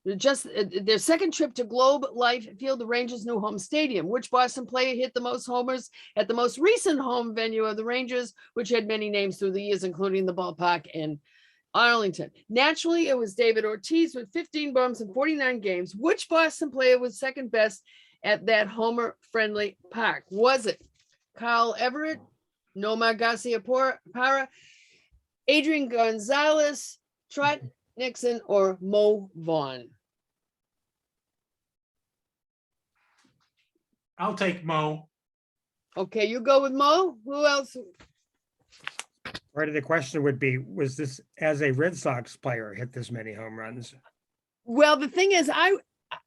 their second trip to Globe Life Field, the Rangers' new home stadium. Which Boston player hit the most homers at the most recent home venue of the Rangers, which had many names through the years, including the ballpark in Arlington? Naturally, it was David Ortiz with 15 bombs in 49 games. Which Boston player was second best at that homer-friendly park? Was it Carl Everett, Nomar Garcia-Parra, Adrian Gonzalez, Trot Nixon, or Mo Vaughn? I'll take Mo. Okay, you go with Mo. Who else? part of the question would be, was this as a Red Sox player hit this many home runs? Well, the thing is, I'm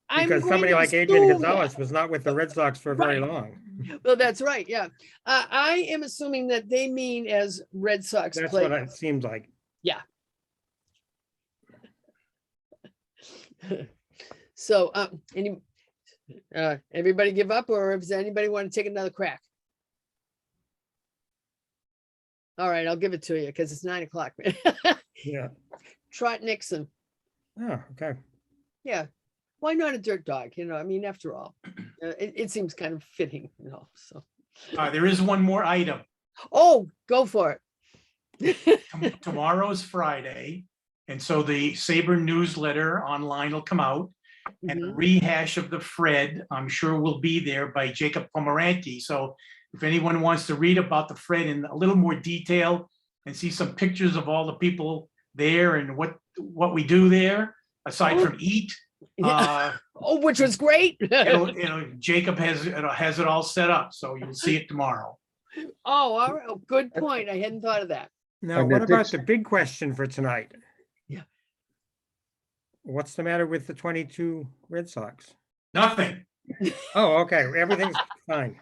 Because going somebody to like Adrian assume Gonzalez was not with the Red Sox for very Right. long. Well, that's right. Yeah. I am assuming that they mean as Red Sox That's players. what it seems like. So, everybody give up, or does anybody want to take another crack? All right, I'll give it to you because it's 9 o'clock. Yeah. Trot Nixon. Oh, okay. Yeah. Why not a dirt dog? I mean, after all, it seems kind of fitting, so. There is one more item. Oh, go for it. Tomorrow's Friday, and so the SABR newsletter online will come out, and a Mhm. rehash of the Fred, I'm sure, will be there by Jacob Pomeranke. So if anyone wants to read about the Fred in a little more detail and see some pictures of all the people there and what we do there, aside from eat, Oh, which was great. Jacob has it all set up, so you'll see it tomorrow. Oh, all right. Oh, good point. I hadn't thought of that. Now, And what the about Dix- the big question for tonight? Yeah. What's the matter with the 22 Red Sox? Nothing. Oh, okay, everything's fine.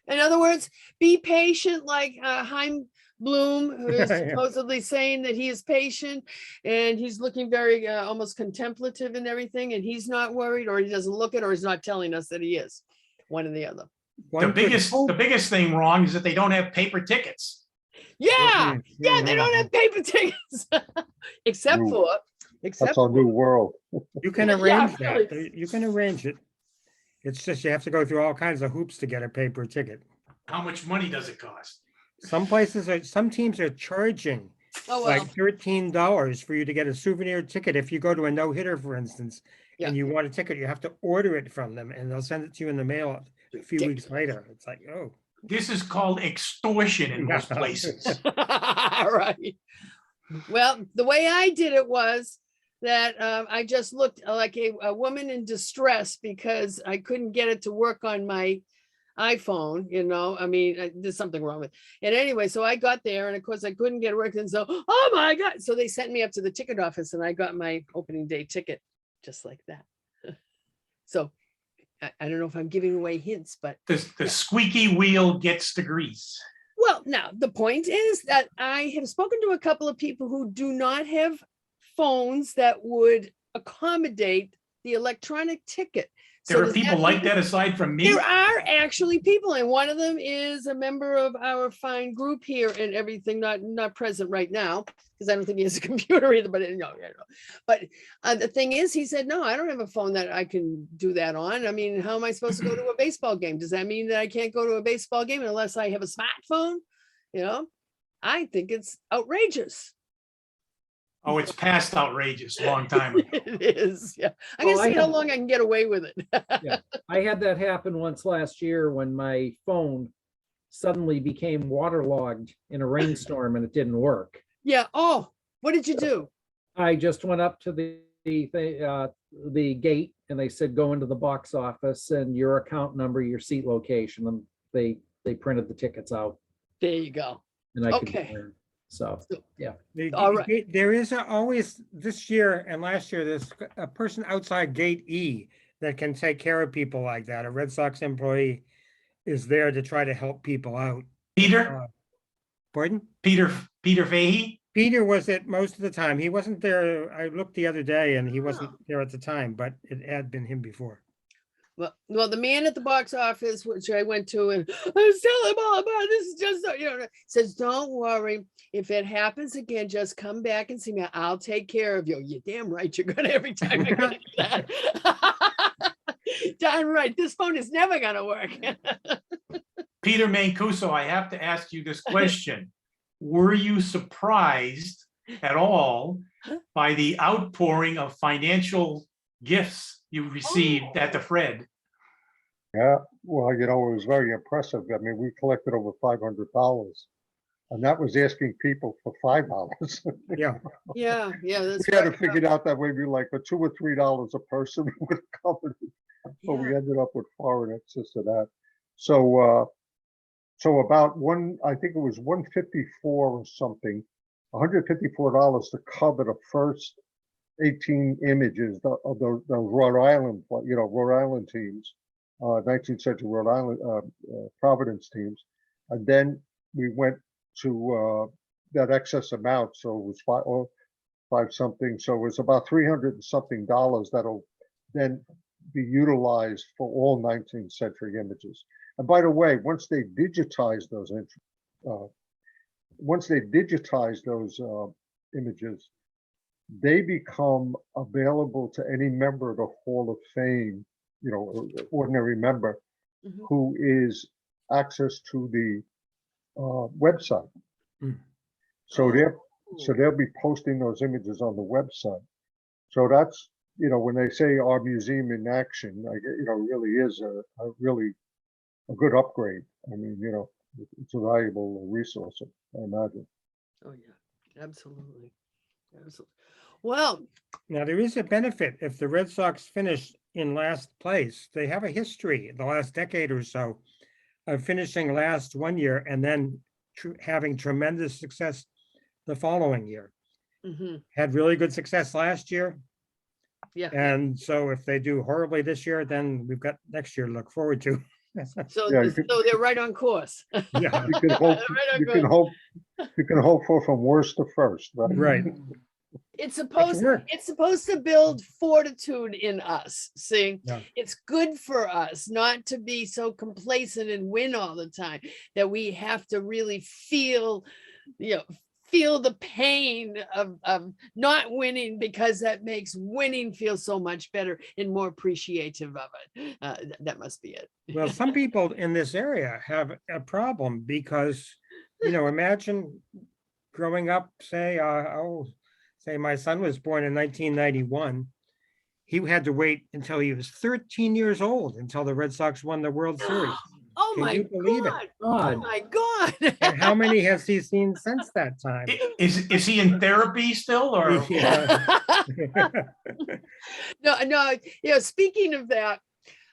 In other words, be patient like Heim Bloom, who is Yeah. supposedly saying that he is patient and he's looking very almost contemplative and everything, and he's not worried, or he doesn't look it, or he's not telling us that he is. One or the other. One could The hope- biggest thing wrong is that they don't have paper tickets. Yeah, Mhm, yeah, they mhm. don't have paper tickets. except Ooh. for, except That's our new for, world. You can Yeah, arrange that. really. You can arrange it. It's just you have to go through all kinds of hoops to get a paper ticket. How much money does it cost? Some teams are charging oh, like well, $13 for you to get a souvenir ticket. If you go to a no-hitter, for instance, Yeah. and you want a ticket, you have to order it from them and they'll send it to you in the mail a few weeks later. It's like, oh. This is called extortion in most Yeah. places. right. Well, the way I did it was that I just looked like a woman in distress because I couldn't get it to work on my iPhone, you know, I mean, there's something wrong with it. And anyway, so I got there and of course I couldn't get it working. So, oh my God. So they sent me up to the ticket office and I got my opening day ticket just like that. So I don't know if I'm giving away hints, but The squeaky wheel gets the grease. well, now the point is that I have spoken to a couple of people who do not have phones that would accommodate the electronic ticket. There are does people that like mean- that aside from me. There are actually people, and one of them is a member of our fine group here and everything, not present right now, because I don't think he has a computer either, but no. But the thing is, he said, no, I don't have a phone that I can do that on. I mean, how am I supposed to go to a baseball game? Does that mean that I can't go to a baseball game unless I have a smartphone? You know, I think it's outrageous. Oh, it's past outrageous, long time ago. It is, yeah. I'm Well, gonna I see how have- long I can get away with it. Yeah, I had that happen once last year when my phone suddenly became waterlogged in a rainstorm and it didn't work. Yeah, oh, what did you do? I just went up to the gate and they said, go into the box office and your account number, your seat location, and they printed the tickets out There you go. and I could. Okay. get there. So, All right. There is always this year and last year, there's a person outside gate E that can take care of people like that. A Red Sox employee is there to try to help people out. Peter, Pardon? Peter Fahey. Peter was it most of the time. He wasn't there. I looked the other day and he wasn't there at the time, but it had been him before. Well, the man at the box office, which I went to, and I was telling him all about it, this is just, you know, says, don't worry. If it happens again, just come back and see me. I'll take care of you. You're damn right. You're gonna every time you're gonna do that. Darn right. This phone is never gonna work. Peter Mancuso, I have to ask you this question. Were you surprised at all by the outpouring of financial gifts you received at the Fred? Yeah, well, you know, it was very impressive. I mean, we collected over $500 and that was asking people for $5. Yeah. Yeah, that's We had to right. figure it out that maybe like for $2 or $3 a person would have covered it. But we Yeah. ended up with far in excess of that. So, so about I think it was 154 or something, $154 to cover the first 18 images of the Rhode Island, you know, Rhode Island teams, 19th century Rhode Island, Providence teams. And then we went to that excess amount. So it was five something. So it was about $300 and something that'll then be utilized for all 19th century images. And by the way, once they digitize those images, they become available to any member of the Hall of Fame, you know, ordinary member Mhm. who is access to the website. Mm. So they'll be posting those images on the website. So that's, you know, when they say our museum in action, you know, really is a good upgrade. I mean, you know, it's a valuable resource, I imagine. Oh, yeah, absolutely. Absolutely. Well, Now, there is a benefit if the Red Sox finish in last place. They have a history the last decade or so of finishing last one year and then having tremendous success the following year. Mhm. Had really good success last year. Yeah. And so if they do horribly this year, then we've got next year to look forward to. So, Yeah, you could- so they're right on course. Yeah, You can hope, Right on you can course. hope, you can hope for from worst to first, right? right. It's supposed to build fortitude in us. See, Yeah. it's good for us not to be so complacent and win all the time, that we have to really feel the pain of not winning, because that makes winning feel so much better and more appreciative of it. That must be it. Well, some people in this area have a problem because, imagine growing up, say my son was born in 1991. He had to wait until he was 13 years old until the Red Sox won the World Series. Oh Can my you believe it? God. Oh God, my God. And how many has he seen since that time? Is he in therapy still, or? Yeah. No, speaking of that,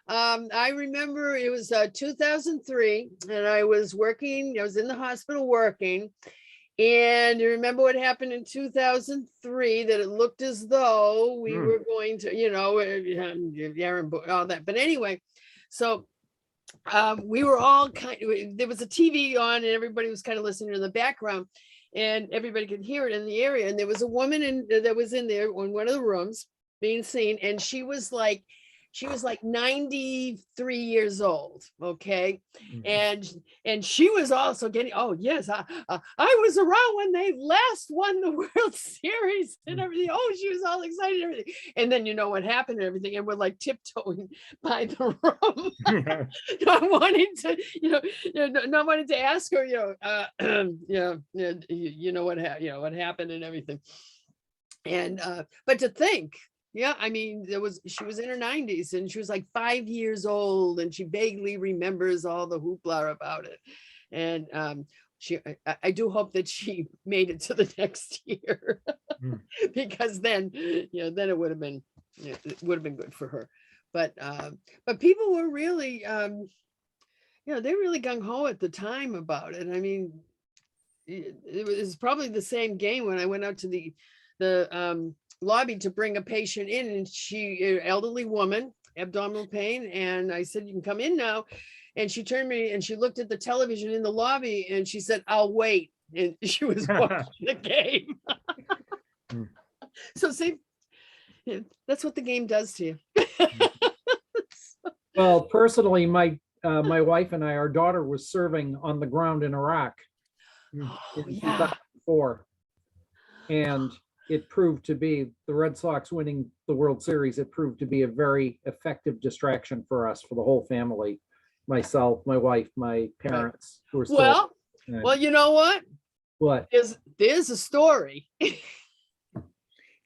I remember it was 2003 and I was in the hospital working. And you remember what happened in 2003, that it looked as though we were going to, all that. But anyway, so we were all there was a TV on and everybody was kind of listening in the background and everybody could hear it in the area. And there was a woman that was in there in one of the rooms being seen. And she was like 93 years old. Okay. And she was also getting, oh yes, I was around when they last won the World Series and everything. Oh, she was all excited and everything. And then you know what happened and everything. And we're like tiptoeing by the room, not wanting to ask her, what happened and everything. And but to think, yeah, I mean, she was in her 90s and she was like 5 years old and she vaguely remembers all the hoopla about it. And I do hope that she made it to the next year because then it would have been good for her. But people were really, they really gung ho at the time about it. I mean, it was probably the same game when I went out to the lobby to bring a patient in, and an elderly woman, abdominal pain, and I said, you can come in now. And she turned me and she looked at the television in the lobby and she said, I'll wait. And she was watching the game. So see, that's what the game does to you. well, personally, my wife and I, our daughter was serving on the ground in Iraq in 2004. And it proved to be, the Red Sox winning the World Series, it proved to be a very effective distraction for us, for the whole family, myself, my wife, my parents, who were still. Well, you know what? What? There's a story.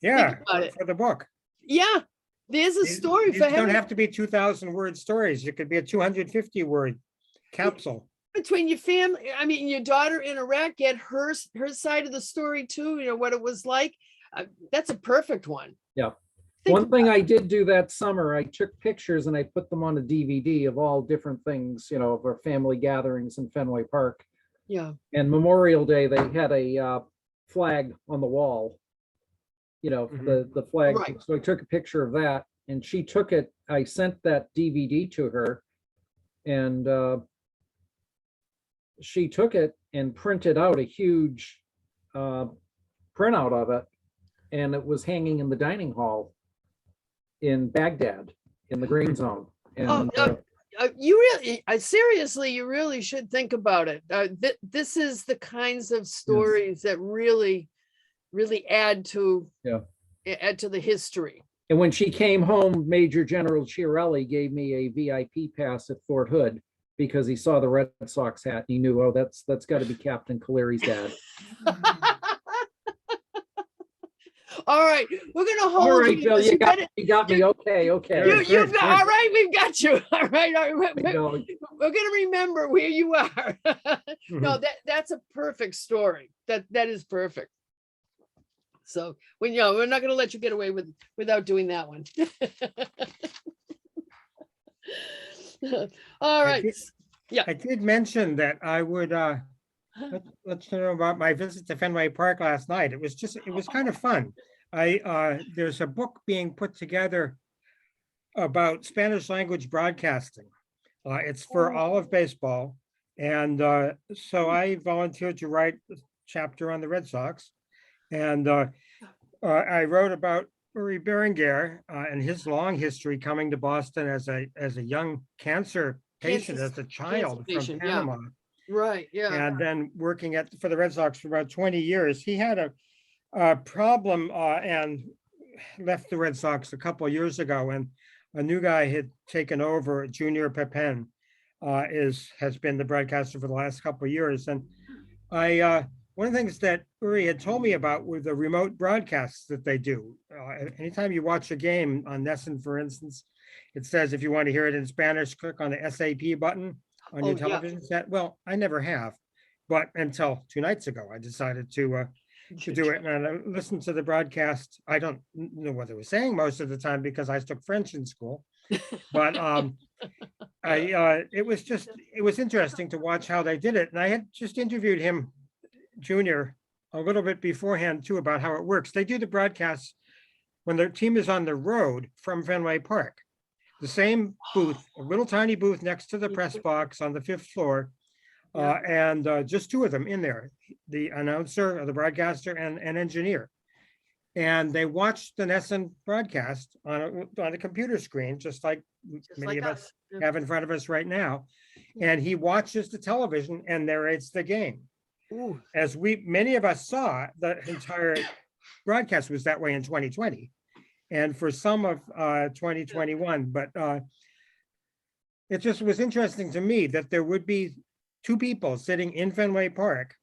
Yeah, about it. for the book. Yeah, there's a story These for don't having have to be 2,000 word stories. It could be a 250 word capsule. between your family. I mean, your daughter in Iraq, get her side of the story too. What it was like. That's a perfect one. Yeah. Think One thing I did do that summer, I took pictures and I put them on a DVD of all different things, of our family gatherings in Fenway Park. Yeah. And Memorial Day, they had a flag on the wall, the flag. Right. So I took a picture of that and she took it. I sent that DVD to her and she took it and printed out a huge printout of it. And it was hanging in the dining hall in Baghdad in the green zone. And You really, seriously, you really should think about it. This is the kinds of stories that really, really add to the history. And when she came home, Major General Chiarelli gave me a VIP pass at Fort Hood because he saw the Red Sox hat. And he knew, oh, that's got to be Captain Caleri's dad. All right, we're gonna hold All right, you. Bill, you got me. Okay. You've got, all right, we've got you. All right, Bill. we're gonna remember where you are. No, that's a perfect story. That is perfect. So we're not gonna let you get away without doing that one. All right. I did mention that I would let you know about my visit to Fenway Park last night. It was kind of fun. There's a book being put together about Spanish language broadcasting. It's for all of baseball. And so I volunteered to write a chapter on the Red Sox. And I wrote about Uri Berenguer and his long history coming to Boston as a young cancer patient, as a child from Panama. Right, yeah. And then working for the Red Sox for about 20 years. He had a problem and left the Red Sox a couple of years ago, and a new guy had taken over. Junior Pepin has been the broadcaster for the last couple of years. And one of the things that Uri had told me about were the remote broadcasts that they do. Anytime you watch a game on NESN, for instance, it says if you want to hear it in Spanish, click on the SAP button on your television set. Well, I never have, but until 2 nights ago, I decided to do it. And I listened to the broadcast. I don't know what they were saying most of the time because I took French in school, but it was interesting to watch how they did it. And I had just interviewed him, Junior, a little bit beforehand too, about how it works. They do the broadcasts when their team is on the road from Fenway Park. The same booth, a little tiny booth next to the press box on the 5th floor. And just 2 of them in there, the announcer or the broadcaster and an engineer. And they watch the NESN broadcast on a computer screen, just like many of us have in front of us right now. And he watches the television and narrates the game. Ooh. As many of us saw, the entire broadcast was that way in 2020. And for some of 2021, but it just was interesting to me that there would be 2 people sitting in Fenway Park,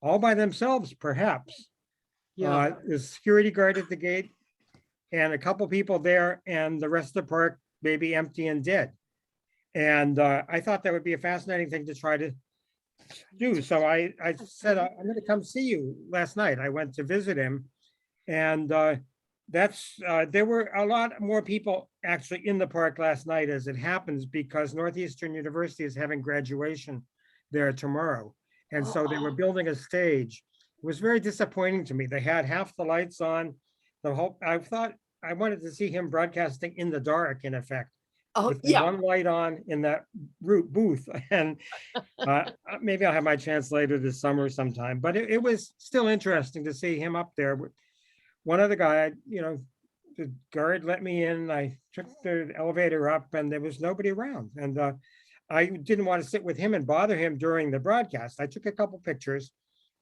all by themselves, perhaps. The security guard at the gate and a couple people there, and the rest of the park maybe empty and dead. And I thought that would be a fascinating thing to try to do. So I said, I'm going to come see you last night. I went to visit him, and there were a lot more people actually in the park last night, as it happens, because Northeastern University is having graduation there tomorrow. And so they were building a stage. It was very disappointing to me. They had half the lights on. I thought I wanted to see him broadcasting in the dark, in effect, with one light on in that booth. And maybe I'll have my chance later this summer sometime. But it was still interesting to see him up there. One other guy, the guard let me in. I took the elevator up, and there was nobody around. And I didn't want to sit with him and bother him during the broadcast. I took a couple pictures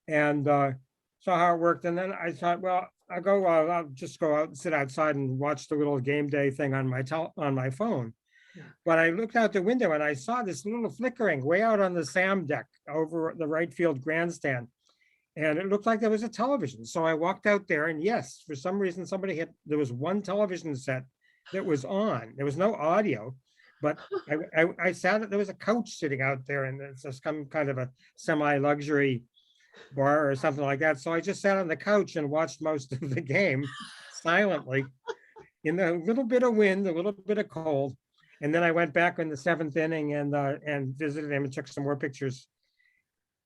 and saw how it worked. And then I thought, well, I'll just go out and sit outside and watch the little game day thing on my phone. Yeah. But I looked out the window and I saw this little flickering way out on the SAM deck over the right field grandstand. And it looked like there was a television. So I walked out there, and yes, for some reason, there was one television set that was on. There was no audio, but I sat, there was a couch sitting out there, and it's some kind of a semi-luxury bar or something like that. So I just sat on the couch and watched most of the game silently in a little bit of wind, a little bit of cold. And then I went back in the 7th inning and visited him and took some more pictures.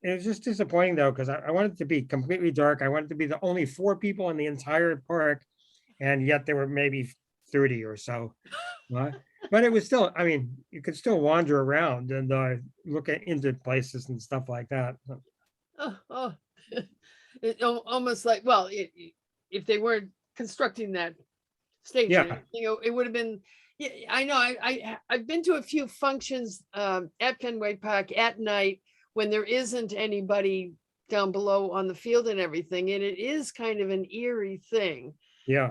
It was just disappointing though, because I wanted it to be completely dark. I wanted to be the only 4 people in the entire park, and yet there were maybe 30 or so. But it was still, I mean, you could still wander around and look into places and stuff like that. It almost like, well, if they weren't constructing that stage, it would have been. Yeah, I know. I've been to a few functions at Fenway Park at night when there isn't anybody down below on the field and everything, and it is kind of an eerie thing. Yeah.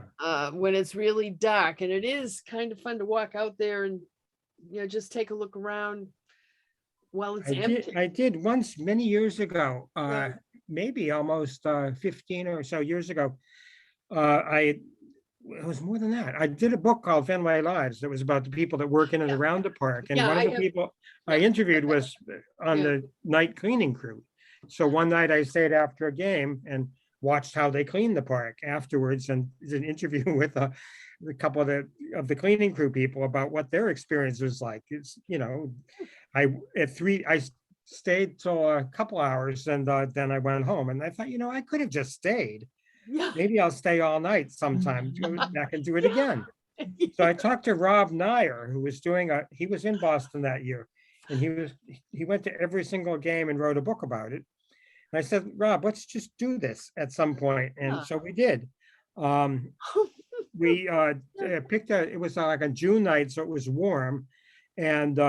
When it's really dark, and it is kind of fun to walk out there and just take a look around while it's empty. I did once many years ago, maybe almost 15 or so years ago. It was more than that. I did a book called Fenway Lives that was about the people that work in and around the park. And one of the people I interviewed was on the night cleaning crew. So one night I stayed after a game and watched how they cleaned the park afterwards, and did an interview with a couple of the cleaning crew people about what their experience was like. It's, I stayed till a couple hours and then I went home and I thought, I could have just stayed. Yeah. Maybe I'll stay all night sometime, go back and do it again. So I talked to Rob Nyer, who was he was in Boston that year, and he went to every single game and wrote a book about it. And I said, Rob, let's just do this at some point. And so we did. We it was like a June night, so it was warm. And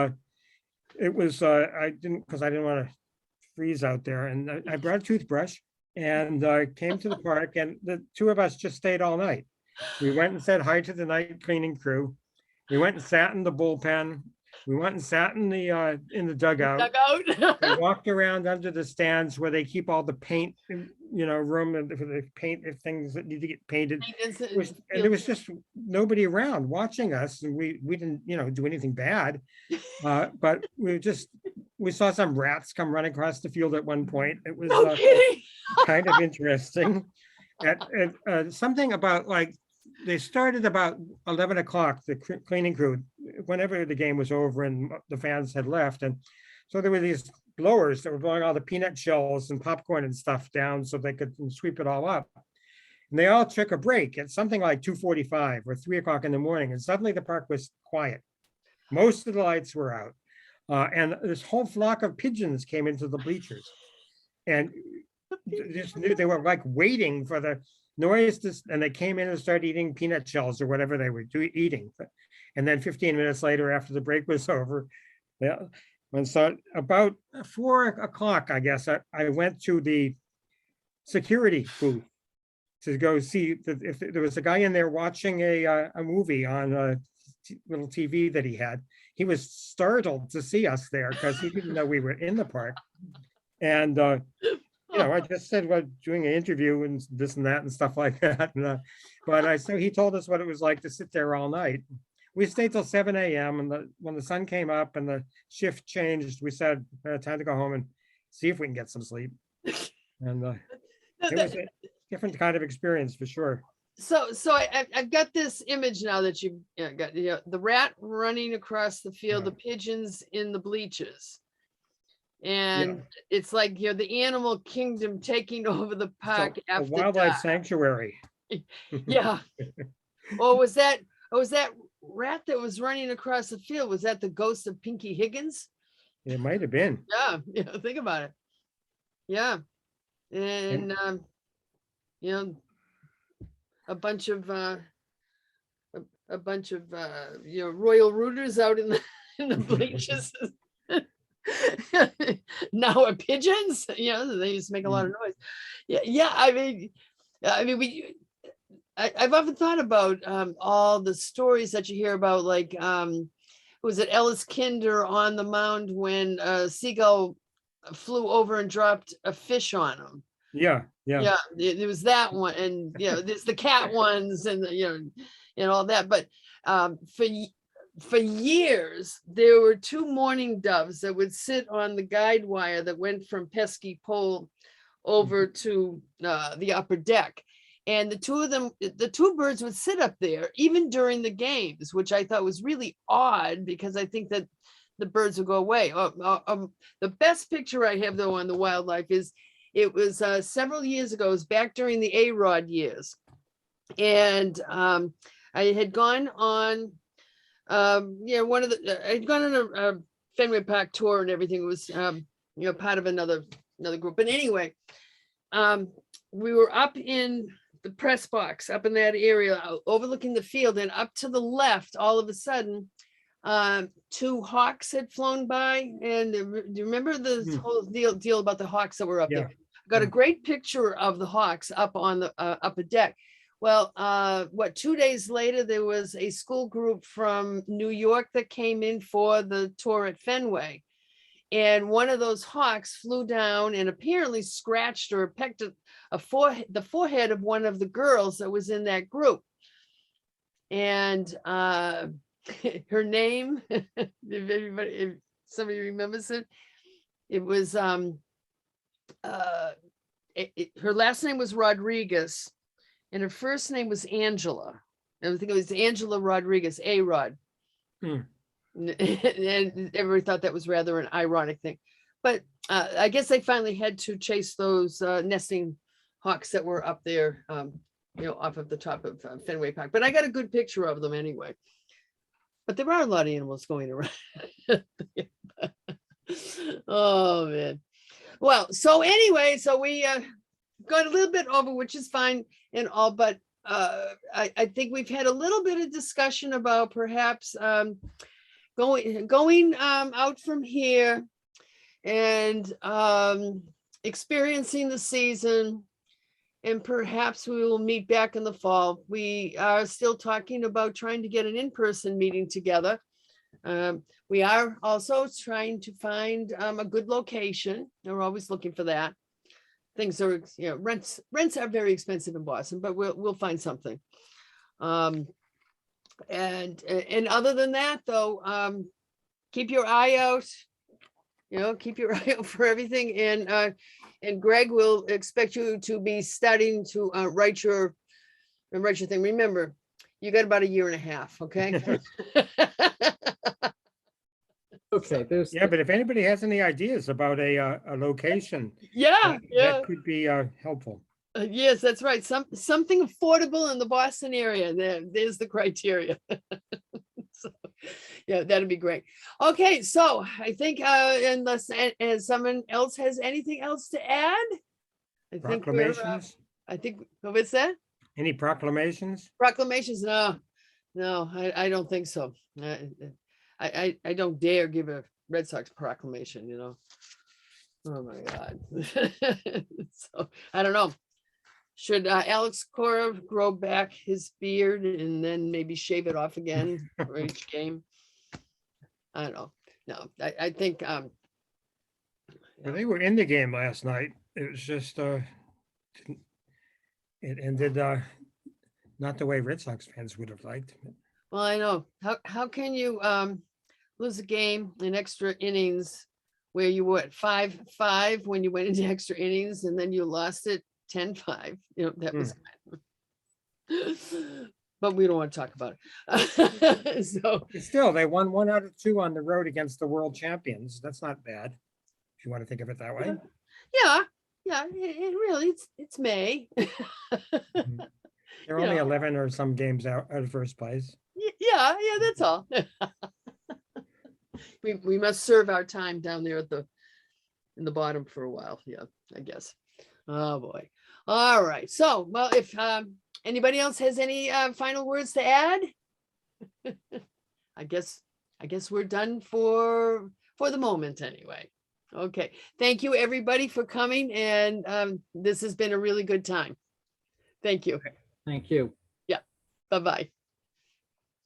it was, because I didn't want to freeze out there. And I brought a toothbrush and came to the park, and the two of us just stayed all night. We went and said hi to the night cleaning crew. We went and sat in the bullpen. We went and sat in the dugout. We walked around under the stands where they keep all the paint, room and for the paint things that need to get painted. And there was just nobody around watching us, and we didn't, do anything bad. But we saw some rats come running across the field at one point. It was kind of interesting. Something about they started about 11 o'clock, the cleaning crew, whenever the game was over and the fans had left. And so there were these blowers that were blowing all the peanut shells and popcorn and stuff down so they could sweep it all up. And they all took a break at something like 2:45 or 3 o'clock in the morning. And suddenly the park was quiet. Most of the lights were out. And this whole flock of pigeons came into the bleachers. And just knew they were waiting for the noise, and they came in and started eating peanut shells or whatever they were eating. And then 15 minutes later, after the break was over, and so about 4 o'clock, I guess, I went to the security booth to go see if there was a guy in there watching a movie on a little TV that he had. He was startled to see us there because he didn't know we were in the park. And I just said, well, doing an interview and this and that and stuff like that. And, so he told us what it was like to sit there all night. We stayed till 7 a.m. And when the sun came up and the shift changed, we said, time to go home and see if we can get some sleep. And it was a different kind of experience for sure. So I've got this image now that you've got, the rat running across the field, the pigeons in the bleachers. And it's like, the animal kingdom taking over the park after a wildlife dark. Sanctuary. Yeah. Or was that rat that was running across the field? Was that the ghost of Pinky Higgins? It might have been. Yeah. Think about it. Yeah. And a bunch of royal rooters out in the bleachers. Now are pigeons, they used to make a lot of noise. I've often thought about all the stories that you hear about, was it Ellis Kinder on the mound when a seagull flew over and dropped a fish on him. Yeah. There was that one, and there's the cat ones, and and all that. But for years, there were two mourning doves that would sit on the guide wire that went from Pesky Pole over to the upper deck. And the two birds would sit up there even during the games, which I thought was really odd because I think that the birds would go away. The best picture I have, though, on the wildlife is it was several years ago. It was back during the A-Rod years. And I had gone on I'd gone on a Fenway Park tour and everything. It was part of another group. But anyway, we were up in the press box, up in that area, overlooking the field, and up to the left, all of a sudden, two hawks had flown by. And do you remember the whole deal about the hawks that were up there? I got a great picture of the hawks up on the upper deck. Well, 2 days later, there was a school group from New York that came in for the tour at Fenway. And one of those hawks flew down and apparently scratched or pecked the forehead of one of the girls that was in that group. And her name, if somebody remembers it, it was, her last name was Rodriguez. And her first name was Angela. I think it was Angela Rodriguez, A-Rod. And everybody thought that was rather an ironic thing. But I guess they finally had to chase those nesting hawks that were up there, off of the top of Fenway Park. But I got a good picture of them anyway. But there are a lot of animals going around. Oh, man. Well, so anyway, so we got a little bit over, which is fine and all, but I think we've had a little bit of discussion about perhaps going out from here and experiencing the season, and perhaps we will meet back in the fall. We are still talking about trying to get an in-person meeting together. We are also trying to find a good location. We're always looking for that. Things are, rents are very expensive in Boston, but we'll find something. And other than that, though, keep your eye out. Keep your eye out for everything. And Greg will expect you to be studying to write your thing. Remember, you got about 1.5 years, okay? Okay, there's, Yeah, but if anybody has any ideas about a location, Yeah, that could be helpful. yes, that's right. Something affordable in the Boston area. There's the criteria. So, yeah, that'd be great. Okay, so I think unless someone else has anything else to add, I think Proclamations? What's that? Any proclamations? Proclamations? No, I don't think so. I don't dare give a Red Sox proclamation, Oh my God. So I don't know. Should Alex Cora grow back his beard and then maybe shave it off again for each game? I don't know. No, I think Well, they were in the game last night. It was just it ended not the way Red Sox fans would have liked. well, I know. How can you lose a game in extra innings where you were at 5-5 when you went into extra innings and then you lost it 10-5? That was but we don't want to talk about it. So But still, they won 1 out of 2 on the road against the world champions. That's not bad, if you want to think of it that way. yeah, it really it's May. They're only 11 or some games out of first place. Yeah, that's all. We must serve our time down there in the bottom for a while. Yeah, I guess. Oh boy. All right. So, well, if anybody else has any final words to add, I guess we're done for the moment anyway. Okay. Thank you everybody for coming, and this has been a really good time. Thank you. thank you. Bye-bye.